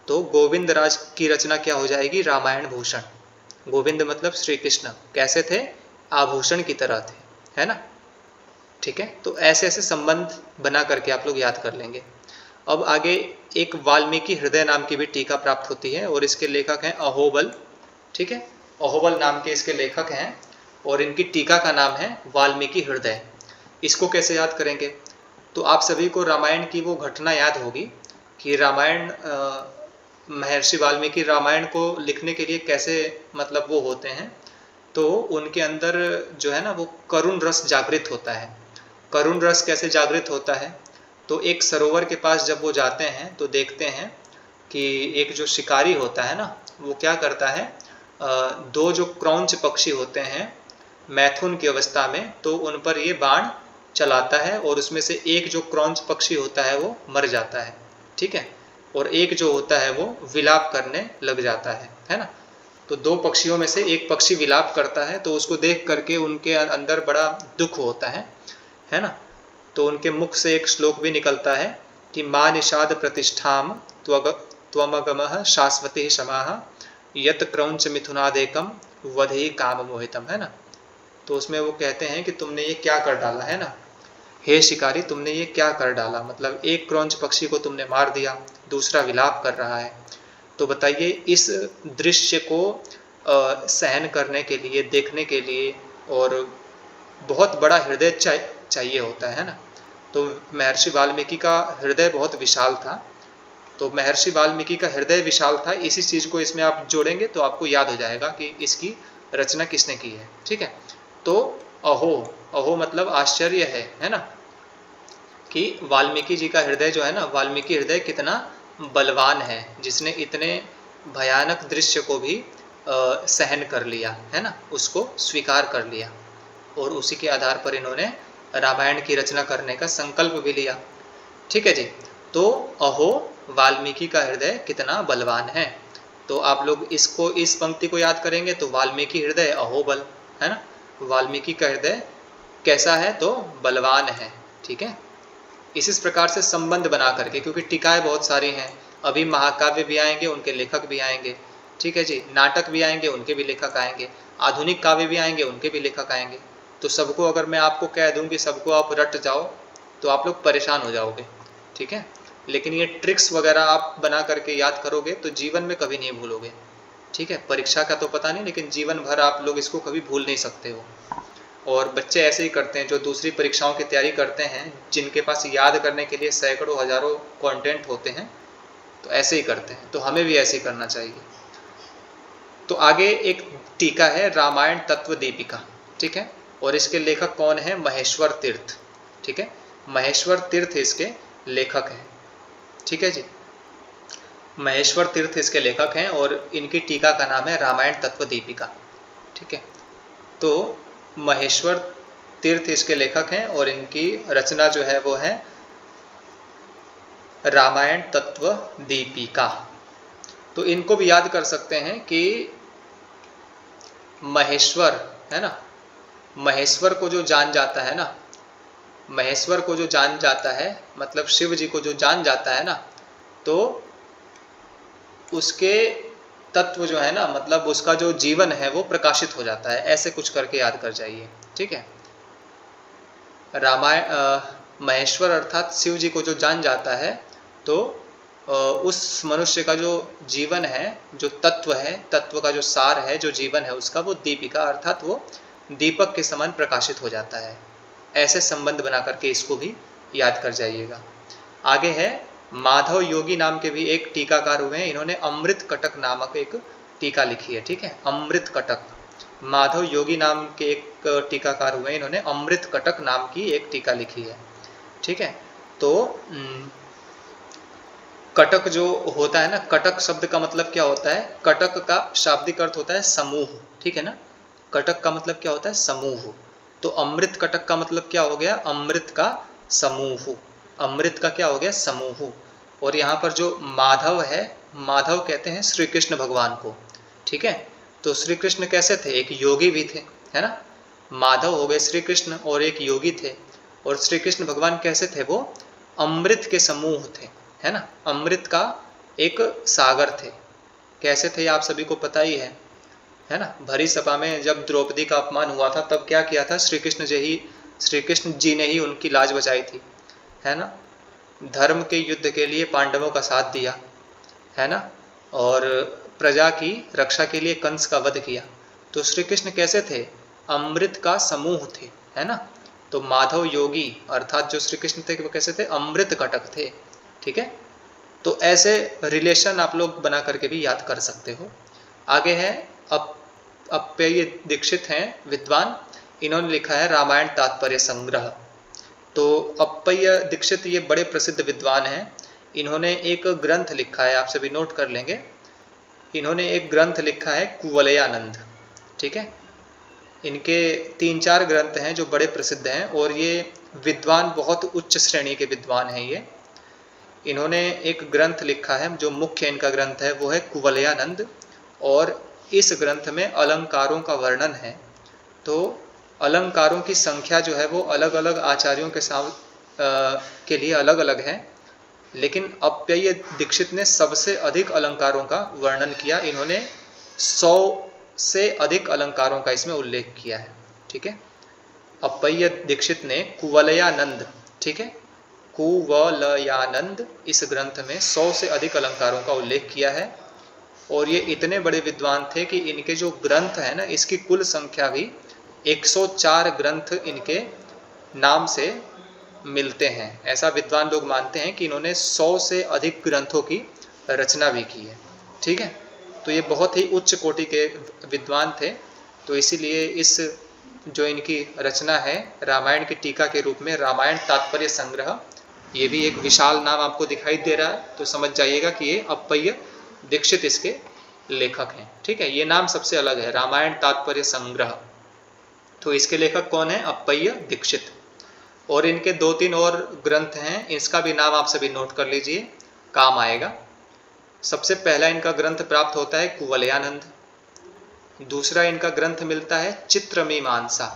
[SPEAKER 1] तो गोविंद राज की रचना क्या हो जाएगी, रामायण भूषण। गोविंद मतलब श्री कृष्ण कैसे थे, आभूषण की तरह थे, है ना। ठीक है, तो ऐसे ऐसे संबंध बना करके आप लोग याद कर लेंगे। अब आगे एक वाल्मीकि हृदय नाम की भी टीका प्राप्त होती है, और इसके लेखक हैं अहोबल, ठीक है, अहोबल नाम के इसके लेखक हैं, और इनकी टीका का नाम है वाल्मीकि हृदय। इसको कैसे याद करेंगे, तो आप सभी को रामायण की वो घटना याद होगी कि रामायण महर्षि वाल्मीकि रामायण को लिखने के लिए कैसे मतलब वो होते हैं, तो उनके अंदर जो है ना वो करुण रस जागृत होता है। करुण रस कैसे जागृत होता है, तो एक सरोवर के पास जब वो जाते हैं तो देखते हैं कि एक जो शिकारी होता है ना वो क्या करता है, दो जो क्रौंच पक्षी होते हैं मैथुन की अवस्था में, तो उन पर ये बाण चलाता है, और उसमें से एक जो क्रौंच पक्षी होता है वो मर जाता है, ठीक है, और एक जो होता है वो विलाप करने लग जाता है ना। तो दो पक्षियों में से एक पक्षी विलाप करता है, तो उसको देख करके उनके अंदर बड़ा दुख होता है ना। तो उनके मुख से एक श्लोक भी निकलता है कि माँ निषाद प्रतिष्ठाम त्वमगमः शाश्वती क्षमाः यत क्रौंच मिथुनादेकम वधि काम मोहितम, है ना। तो उसमें वो कहते हैं कि तुमने ये क्या कर डाला, है ना, हे शिकारी तुमने ये क्या कर डाला, मतलब एक क्रौंच पक्षी को तुमने मार दिया, दूसरा विलाप कर रहा है। तो बताइए इस दृश्य को सहन करने के लिए, देखने के लिए, और बहुत बड़ा हृदय चाहिए होता है ना। तो महर्षि वाल्मीकि का हृदय बहुत विशाल था, तो महर्षि वाल्मीकि का हृदय विशाल था, इसी चीज को इसमें आप जोड़ेंगे तो आपको याद हो जाएगा कि इसकी रचना किसने की है, ठीक है। तो अहो, अहो मतलब आश्चर्य है ना, कि वाल्मीकि जी का हृदय जो है ना, वाल्मीकि हृदय कितना बलवान है, जिसने इतने भयानक दृश्य को भी सहन कर लिया, है ना, उसको स्वीकार कर लिया, और उसी के आधार पर इन्होंने रामायण की रचना करने का संकल्प भी लिया, ठीक है जी। तो अहो वाल्मीकि का हृदय कितना बलवान है, तो आप लोग इसको, इस पंक्ति को याद करेंगे तो वाल्मीकि हृदय अहोबल, है ना। वाल्मीकि का हृदय कैसा है, तो बलवान है, ठीक है। इसी प्रकार से संबंध बना करके, क्योंकि टीकाएं बहुत सारी हैं, अभी महाकाव्य भी आएंगे, उनके लेखक भी आएंगे, ठीक है जी, नाटक भी आएंगे, उनके भी लेखक आएंगे, आधुनिक काव्य भी आएंगे, उनके भी लेखक आएंगे। तो सबको अगर मैं आपको कह दूं कि सबको आप रट जाओ तो आप लोग परेशान हो जाओगे, ठीक है। लेकिन ये ट्रिक्स वगैरह आप बना करके याद करोगे तो जीवन में कभी नहीं भूलोगे, ठीक है। परीक्षा का तो पता नहीं, लेकिन जीवन भर आप लोग इसको कभी भूल नहीं सकते हो। और बच्चे ऐसे ही करते हैं जो दूसरी परीक्षाओं की तैयारी करते हैं, जिनके पास याद करने के लिए सैकड़ों हजारों कंटेंट होते हैं, तो ऐसे ही करते हैं। तो हमें भी ऐसे ही करना चाहिए। तो आगे एक टीका है रामायण तत्व दीपिका, ठीक है, और इसके लेखक कौन है? महेश्वर तीर्थ, ठीक है, महेश्वर तीर्थ इसके लेखक हैं, ठीक है जी। महेश्वर तीर्थ इसके लेखक हैं और इनकी टीका का नाम है रामायण तत्व दीपिका, ठीक है। तो महेश्वर तीर्थ इसके लेखक हैं और इनकी रचना जो है वो है रामायण तत्व दीपिका। तो इनको भी याद कर सकते हैं कि महेश्वर है ना, महेश्वर को जो जान जाता है ना, महेश्वर को जो जान जाता है, मतलब शिव जी को जो जान जाता है ना, तो उसके तत्व जो है ना, मतलब उसका जो जीवन है वो प्रकाशित हो जाता है। ऐसे कुछ करके याद कर जाइए, ठीक है। रामायण महेश्वर अर्थात शिव जी को जो जान जाता है, तो उस मनुष्य का जो जीवन है, जो तत्व है, तत्व का जो सार है, जो जीवन है उसका, वो दीपिका अर्थात वो दीपक के समान प्रकाशित हो जाता है। ऐसे संबंध बना करके इसको भी याद कर जाइएगा। आगे है माधव योगी नाम के भी एक टीकाकार हुए हैं, इन्होंने अमृत कटक नामक एक टीका लिखी है, ठीक है, अमृत कटक। माधव योगी नाम के एक टीकाकार हुए हैं, इन्होंने अमृत कटक नाम की एक टीका लिखी है, ठीक है। तो कटक जो होता है ना, कटक शब्द का मतलब क्या होता है? कटक का शाब्दिक अर्थ होता है समूह, ठीक है ना। कटक का मतलब क्या होता है? समूह। तो अमृत कटक का मतलब क्या हो गया? अमृत का समूह। अमृत का क्या हो गया? समूह। और यहाँ पर जो माधव है, माधव कहते हैं श्री कृष्ण भगवान को, ठीक है। तो श्री कृष्ण कैसे थे? एक योगी भी थे, है ना। माधव हो गए श्री कृष्ण और एक योगी थे। और श्री कृष्ण भगवान कैसे थे? वो अमृत के समूह थे, है ना। अमृत का एक सागर थे। कैसे थे आप सभी को पता ही है ना। भरी सभा में जब द्रौपदी का अपमान हुआ था, तब क्या किया था? श्री कृष्ण जी ने ही उनकी लाज बचाई थी, है ना। धर्म के युद्ध के लिए पांडवों का साथ दिया, है ना, और प्रजा की रक्षा के लिए कंस का वध किया। तो श्री कृष्ण कैसे थे? अमृत का समूह थे, है ना। तो माधव योगी अर्थात जो श्री कृष्ण थे वो कैसे थे? अमृत कटक थे, ठीक है। तो ऐसे रिलेशन आप लोग बना करके भी याद कर सकते हो। आगे है अप्पय्य दीक्षित हैं विद्वान, इन्होंने लिखा है रामायण तात्पर्य संग्रह। तो अप्पय्य दीक्षित ये बड़े प्रसिद्ध विद्वान हैं। इन्होंने एक ग्रंथ लिखा है, आप सभी नोट कर लेंगे। इन्होंने एक ग्रंथ लिखा है कुवलयानंद, ठीक है। इनके 3-4 ग्रंथ हैं जो बड़े प्रसिद्ध हैं और ये विद्वान बहुत उच्च श्रेणी के विद्वान हैं ये। इन्होंने एक ग्रंथ लिखा है, जो मुख्य इनका ग्रंथ है वो है कुवलयानंद, और इस ग्रंथ में अलंकारों का वर्णन है। तो अलंकारों की संख्या जो है वो अलग अलग आचार्यों के लिए अलग अलग है, लेकिन अप्पय्य दीक्षित ने सबसे अधिक अलंकारों का वर्णन किया। इन्होंने 100 से अधिक अलंकारों का इसमें उल्लेख किया है, ठीक है। अप्पय्य दीक्षित ने कुवलयानंद, ठीक है, कुवलयानंद इस ग्रंथ में 100 से अधिक अलंकारों का उल्लेख किया है। और ये इतने बड़े विद्वान थे कि इनके जो ग्रंथ है ना, इसकी कुल संख्या भी 104 ग्रंथ इनके नाम से मिलते हैं। ऐसा विद्वान लोग मानते हैं कि इन्होंने 100 से अधिक ग्रंथों की रचना भी की है, ठीक है। तो ये बहुत ही उच्च कोटि के विद्वान थे। तो इसीलिए इस जो इनकी रचना है रामायण की टीका के रूप में रामायण तात्पर्य संग्रह, ये भी एक विशाल नाम आपको दिखाई दे रहा है, तो समझ जाइएगा कि ये अप्पय्य दीक्षित इसके लेखक हैं, ठीक है। ये नाम सबसे अलग है, रामायण तात्पर्य संग्रह। तो इसके लेखक कौन है? अप्पय्य दीक्षित। और इनके 2-3 और ग्रंथ हैं, इसका भी नाम आप सभी नोट कर लीजिए, काम आएगा। सबसे पहला इनका ग्रंथ प्राप्त होता है कुवलयानंद। दूसरा इनका ग्रंथ मिलता है चित्रमीमांसा,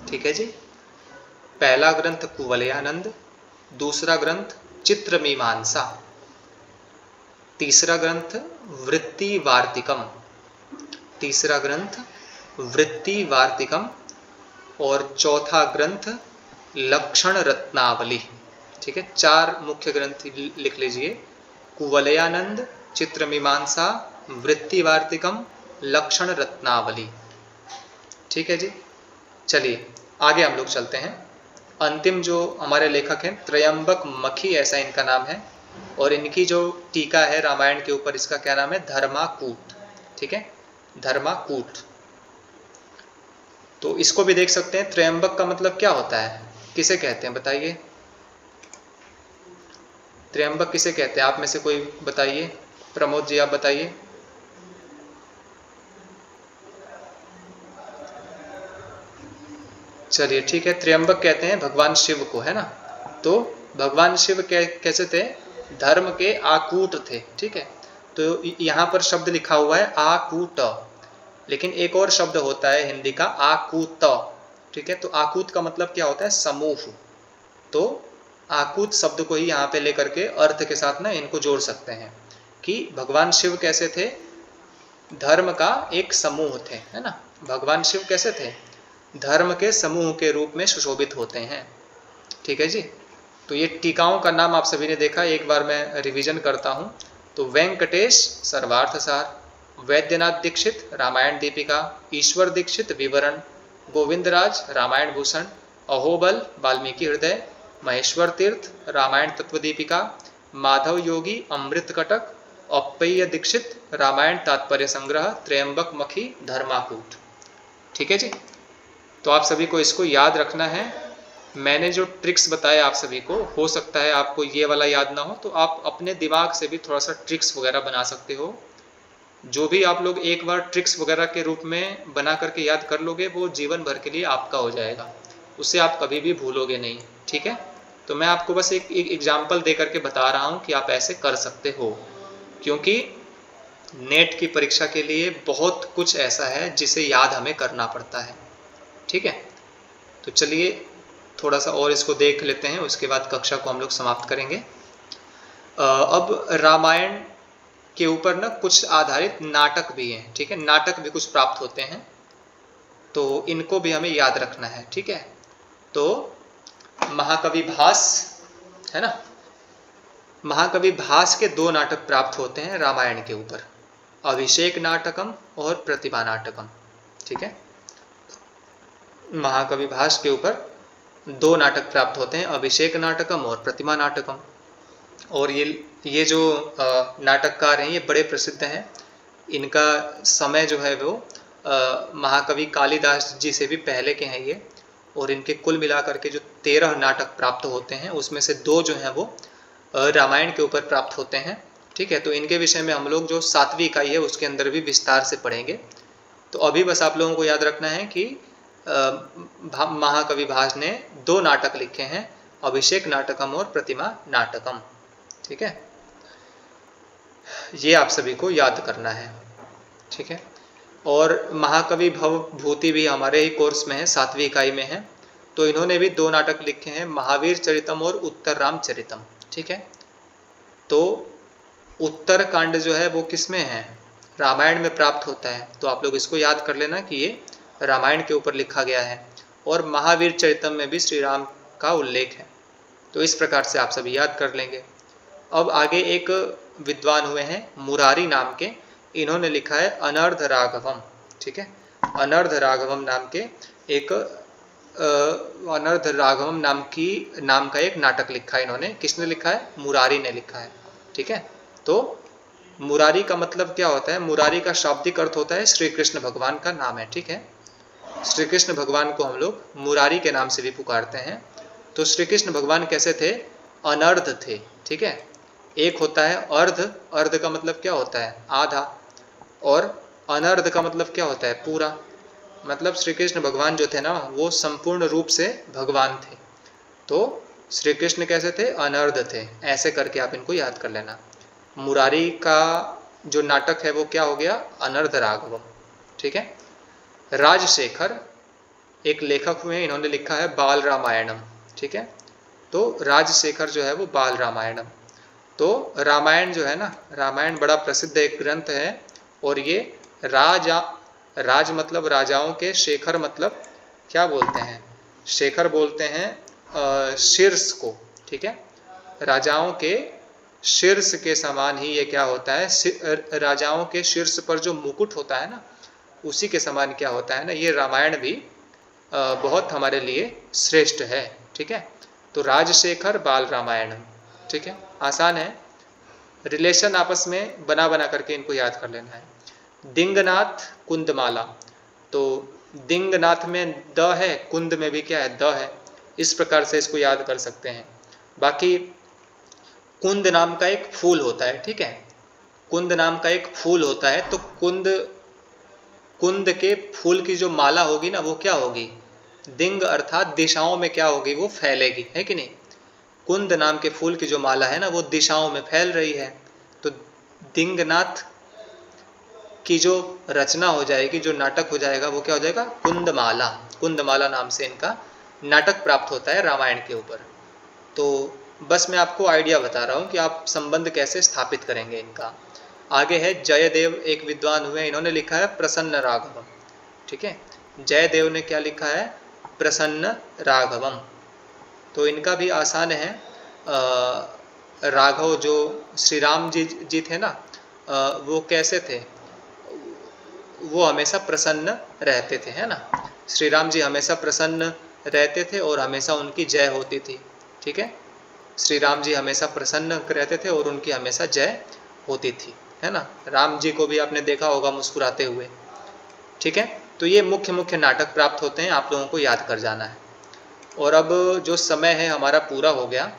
[SPEAKER 1] ठीक है जी। पहला ग्रंथ कुवलयानंद, दूसरा ग्रंथ चित्रमीमांसा, तीसरा ग्रंथ वृत्तिवार्तिकम, तीसरा ग्रंथ वृत्तिवार्तिकम, और चौथा ग्रंथ लक्षण रत्नावली। ठीक है, 4 मुख्य ग्रंथ लिख लीजिए, कुवलयानंद, चित्रमीमांसा, वृत्तिवार्तिकम, लक्षण रत्नावली। ठीक है जी, चलिए आगे हम लोग चलते हैं। अंतिम जो हमारे लेखक हैं त्रयंबक मखी, ऐसा इनका नाम है, और इनकी जो टीका है रामायण के ऊपर, इसका क्या नाम है, धर्माकूट। ठीक है, धर्माकूट। तो इसको भी देख सकते हैं। त्रयंबक का मतलब क्या होता है, किसे कहते हैं बताइए, त्रयंबक किसे कहते हैं, आप में से कोई बताइए। प्रमोद जी आप बताइए। चलिए ठीक है, त्रयंबक कहते हैं भगवान शिव को, है ना। तो भगवान शिव कैसे थे, धर्म के आकूट थे। ठीक है, तो यहाँ पर शब्द लिखा हुआ है आकूट, लेकिन एक और शब्द होता है हिंदी का आकूत। ठीक है, तो आकूत का मतलब क्या होता है, समूह। तो आकूत शब्द को ही यहाँ पे लेकर के अर्थ के साथ ना इनको जोड़ सकते हैं कि भगवान शिव कैसे थे, धर्म का एक समूह थे, है ना। भगवान शिव कैसे थे, धर्म के समूह के रूप में सुशोभित होते हैं। ठीक है जी, तो ये टीकाओं का नाम आप सभी ने देखा, एक बार मैं रिवीजन करता हूँ। तो वेंकटेश सर्वार्थसार, वैद्यनाथ दीक्षित रामायण दीपिका, ईश्वर दीक्षित विवरण, गोविंदराज रामायण भूषण, अहोबल वाल्मीकि हृदय, महेश्वर तीर्थ रामायण तत्वदीपिका, माधव योगी अमृत कटक, अप्पय्य दीक्षित रामायण तात्पर्य संग्रह, त्रयंबक मखी धर्माकूट। ठीक है जी, तो आप सभी को इसको याद रखना है। मैंने जो ट्रिक्स बताए आप सभी को, हो सकता है आपको ये वाला याद ना हो, तो आप अपने दिमाग से भी थोड़ा सा ट्रिक्स वगैरह बना सकते हो। जो भी आप लोग एक बार ट्रिक्स वगैरह के रूप में बना करके याद कर लोगे, वो जीवन भर के लिए आपका हो जाएगा, उसे आप कभी भी भूलोगे नहीं। ठीक है, तो मैं आपको बस एक एग्जाम्पल दे करके बता रहा हूँ कि आप ऐसे कर सकते हो, क्योंकि नेट की परीक्षा के लिए बहुत कुछ ऐसा है जिसे याद हमें करना पड़ता है। ठीक है, तो चलिए थोड़ा सा और इसको देख लेते हैं, उसके बाद कक्षा को हम लोग समाप्त करेंगे। अब रामायण के ऊपर ना कुछ आधारित नाटक भी हैं। ठीक है, नाटक भी कुछ प्राप्त होते हैं, तो इनको भी हमें याद रखना है। ठीक है, तो महाकवि भास, है ना, महाकवि भास के 2 नाटक प्राप्त होते हैं रामायण के ऊपर, अभिषेक नाटकम और प्रतिभा नाटकम। ठीक है, महाकवि भास के ऊपर 2 नाटक प्राप्त होते हैं, अभिषेक नाटकम और प्रतिमा नाटकम। और ये जो नाटककार हैं ये बड़े प्रसिद्ध हैं। इनका समय जो है वो महाकवि कालिदास जी से भी पहले के हैं ये, और इनके कुल मिलाकर के जो 13 नाटक प्राप्त होते हैं, उसमें से 2 जो हैं वो रामायण के ऊपर प्राप्त होते हैं। ठीक है, तो इनके विषय में हम लोग जो 7वीं इकाई है उसके अंदर भी विस्तार से पढ़ेंगे। तो अभी बस आप लोगों को याद रखना है कि महाकवि भास ने 2 नाटक लिखे हैं, अभिषेक नाटकम और प्रतिमा नाटकम। ठीक है, ये आप सभी को याद करना है। ठीक है, और महाकवि भवभूति भी हमारे ही कोर्स में है, 7वीं इकाई में है। तो इन्होंने भी 2 नाटक लिखे हैं, महावीर चरितम और उत्तर रामचरितम। ठीक है, तो उत्तर कांड जो है वो किस में है, रामायण में प्राप्त होता है। तो आप लोग इसको याद कर लेना कि ये रामायण के ऊपर लिखा गया है, और महावीर चरितम में भी श्री राम का उल्लेख है। तो इस प्रकार से आप सभी याद कर लेंगे। अब आगे एक विद्वान हुए हैं मुरारी नाम के, इन्होंने लिखा है अनर्ध राघवम। ठीक है, अनर्ध राघवम नाम के एक अनर्ध राघवम नाम का एक नाटक लिखा है इन्होंने। किसने लिखा है, मुरारी ने लिखा है। ठीक है, तो मुरारी का मतलब क्या होता है, मुरारी का शाब्दिक अर्थ होता है श्री कृष्ण भगवान का नाम है। ठीक है, श्री कृष्ण भगवान को हम लोग मुरारी के नाम से भी पुकारते हैं। तो श्री कृष्ण भगवान कैसे थे, अनर्ध थे। ठीक है, एक होता है अर्ध, अर्ध का मतलब क्या होता है, आधा, और अनर्ध का मतलब क्या होता है, पूरा। मतलब श्री कृष्ण भगवान जो थे ना वो संपूर्ण रूप से भगवान थे। तो श्री कृष्ण कैसे थे, अनर्ध थे। ऐसे करके आप इनको याद कर लेना। मुरारी का जो नाटक है वो क्या हो गया, अनर्ध राघवम। ठीक है, राजशेखर एक लेखक हुए, इन्होंने लिखा है बाल रामायणम। ठीक है, तो राजशेखर जो है वो बाल रामायणम। तो रामायण जो है ना, रामायण बड़ा प्रसिद्ध एक ग्रंथ है, और ये राज मतलब राजाओं के, शेखर मतलब क्या बोलते हैं, शेखर बोलते हैं शीर्ष को, ठीक है। राजाओं के शीर्ष के समान ही ये क्या होता है, राजाओं के शीर्ष पर जो मुकुट होता है ना, उसी के समान क्या होता है ना, ये रामायण भी बहुत हमारे लिए श्रेष्ठ है, ठीक है। तो राजशेखर बाल रामायण, ठीक है, आसान है, रिलेशन आपस में बना बना करके इनको याद कर लेना है। दिंगनाथ कुंदमाला, तो दिंगनाथ में द है, कुंद में भी क्या है, द है, इस प्रकार से इसको याद कर सकते हैं। बाकी कुंद नाम का एक फूल होता है, ठीक है, कुंद नाम का एक फूल होता है, तो कुंद के फूल की जो माला होगी ना, वो क्या होगी, दिंग अर्थात दिशाओं में क्या होगी, वो फैलेगी, है कि नहीं। कुंद नाम के फूल की जो माला है ना, वो दिशाओं में फैल रही है, तो दिंगनाथ की जो रचना हो जाएगी, जो नाटक हो जाएगा, वो क्या हो जाएगा, कुंदमाला। कुंदमाला नाम से इनका नाटक प्राप्त होता है रामायण के ऊपर। तो बस मैं आपको आइडिया बता रहा हूँ कि आप संबंध कैसे स्थापित करेंगे इनका। आगे है जयदेव, एक विद्वान हुए, इन्होंने लिखा है प्रसन्न राघवम, ठीक है। जयदेव ने क्या लिखा है, प्रसन्न राघवम। तो इनका भी आसान है, राघव जो श्री राम जी थे ना, वो कैसे थे, वो हमेशा प्रसन्न रहते थे, है ना। श्री राम जी हमेशा प्रसन्न रहते थे और हमेशा उनकी जय होती थी, ठीक है। श्री राम जी हमेशा प्रसन्न रहते थे और उनकी हमेशा जय होती थी, है ना। राम जी को भी आपने देखा होगा मुस्कुराते हुए, ठीक है। तो ये मुख्य मुख्य नाटक प्राप्त होते हैं, आप लोगों को याद कर जाना है। और अब जो समय है हमारा पूरा हो गया,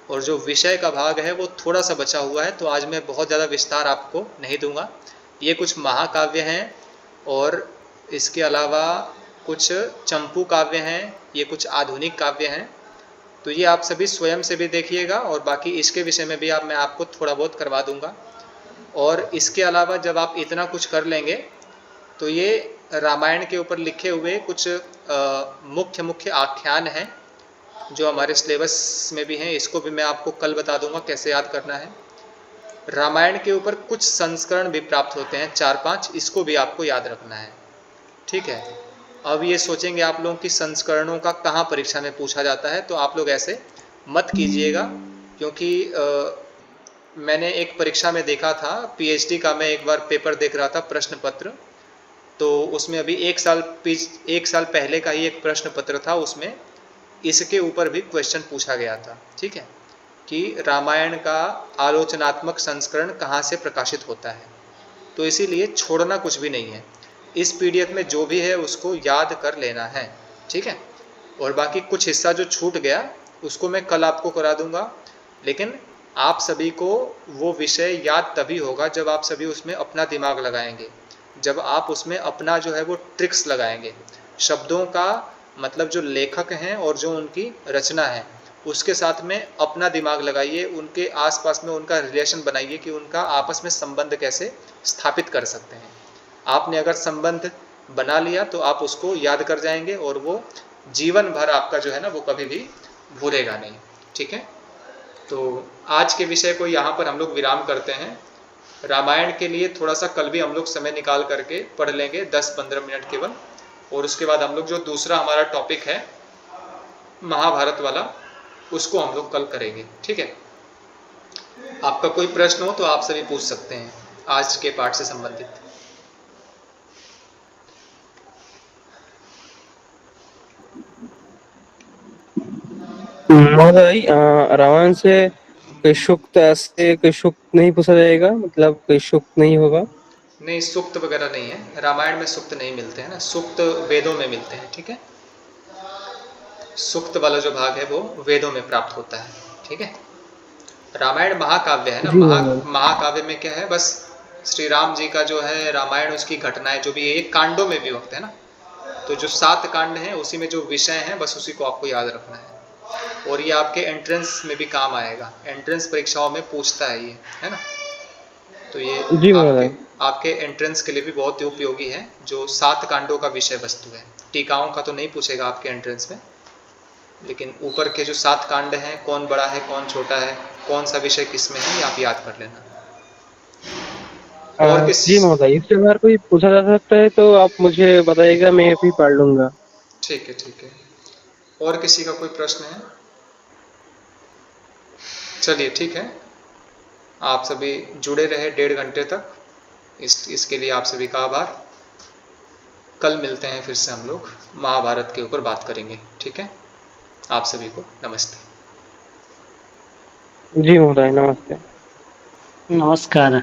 [SPEAKER 1] और जो विषय का भाग है वो थोड़ा सा बचा हुआ है, तो आज मैं बहुत ज़्यादा विस्तार आपको नहीं दूंगा। ये कुछ महाकाव्य हैं, और इसके अलावा कुछ चंपू काव्य हैं, ये कुछ आधुनिक काव्य हैं, तो ये आप सभी स्वयं से भी देखिएगा, और बाकी इसके विषय में भी मैं आपको थोड़ा बहुत करवा दूंगा। और इसके अलावा जब आप इतना कुछ कर लेंगे, तो ये रामायण के ऊपर लिखे हुए कुछ मुख्य मुख्य आख्यान हैं जो हमारे सिलेबस में भी हैं, इसको भी मैं आपको कल बता दूंगा कैसे याद करना है। रामायण के ऊपर कुछ संस्करण भी प्राप्त होते हैं 4-5, इसको भी आपको याद रखना है, ठीक है। अब ये सोचेंगे आप लोग कि संस्करणों का कहाँ परीक्षा में पूछा जाता है, तो आप लोग ऐसे मत कीजिएगा, क्योंकि मैंने एक परीक्षा में देखा था, पीएचडी का मैं एक बार पेपर देख रहा था, प्रश्न पत्र, तो उसमें अभी एक साल पहले का ही एक प्रश्न पत्र था, उसमें इसके ऊपर भी क्वेश्चन पूछा गया था, ठीक है, कि रामायण का आलोचनात्मक संस्करण कहाँ से प्रकाशित होता है। तो इसीलिए छोड़ना कुछ भी नहीं है, इस पीडीएफ में जो भी है उसको याद कर लेना है, ठीक है। और बाकी कुछ हिस्सा जो छूट गया उसको मैं कल आपको करा दूंगा, लेकिन आप सभी को वो विषय याद तभी होगा जब आप सभी उसमें अपना दिमाग लगाएंगे, जब आप उसमें अपना जो है वो ट्रिक्स लगाएंगे, शब्दों का मतलब जो लेखक हैं और जो उनकी रचना है उसके साथ में अपना दिमाग लगाइए, उनके आसपास में उनका रिलेशन बनाइए कि उनका आपस में संबंध कैसे स्थापित कर सकते हैं। आपने अगर संबंध बना लिया तो आप उसको याद कर जाएंगे, और वो जीवन भर आपका जो है ना वो कभी भी भूलेगा नहीं, ठीक है। तो आज के विषय को यहाँ पर हम लोग विराम करते हैं। रामायण के लिए थोड़ा सा कल भी हम लोग समय निकाल करके पढ़ लेंगे, 10-15 मिनट केवल, और उसके बाद हम लोग जो दूसरा हमारा टॉपिक है महाभारत वाला, उसको हम लोग कल करेंगे, ठीक है। आपका कोई प्रश्न हो तो आप सभी पूछ सकते हैं आज के पाठ से संबंधित।
[SPEAKER 2] महोदय, रामायण से कोई सूक्त, ऐसे कोई सूक्त नहीं पूछा जाएगा, मतलब कोई सूक्त नहीं होगा?
[SPEAKER 1] नहीं, सूक्त वगैरह नहीं है, रामायण में सूक्त नहीं मिलते हैं ना, सूक्त वेदों में मिलते हैं, ठीक है। सूक्त वाला जो भाग है वो वेदों में प्राप्त होता है, ठीक है। रामायण महाकाव्य है ना,
[SPEAKER 2] जी महोदय।
[SPEAKER 1] महाकाव्य में क्या है, बस श्री राम जी का जो है रामायण, उसकी घटनाएं जो भी है, एक कांडों में विभक्त है ना, तो जो 7 कांड हैं उसी में जो विषय हैं बस उसी को आपको याद रखना है, और ये आपके एंट्रेंस में भी काम आएगा, एंट्रेंस परीक्षाओं में पूछता है ये, है ना। तो ये
[SPEAKER 2] जी
[SPEAKER 1] आपके
[SPEAKER 2] महोदय।
[SPEAKER 1] आपके एंट्रेंस के लिए भी बहुत ही उपयोगी है, जो 7 कांडों का विषय वस्तु है। टीकाओं का तो नहीं पूछेगा आपके एंट्रेंस में, लेकिन ऊपर के जो 7 कांड हैं, कौन बड़ा है कौन छोटा है, कौन सा विषय किस में है, ये आप याद कर लेना। और किस
[SPEAKER 2] जी महोदय, इससे अगर कोई पूछा जा सकता है तो आप मुझे बताइएगा, मैं भी पढ़ लूंगा।
[SPEAKER 1] ठीक है, ठीक है। और किसी का कोई प्रश्न है? चलिए ठीक है, आप सभी जुड़े रहे 1.5 घंटे तक, इसके लिए आप सभी का आभार। कल मिलते हैं फिर से, हम लोग महाभारत के ऊपर बात करेंगे। ठीक है, आप सभी को नमस्ते।
[SPEAKER 2] जी महोदय, नमस्ते।
[SPEAKER 3] नमस्कार।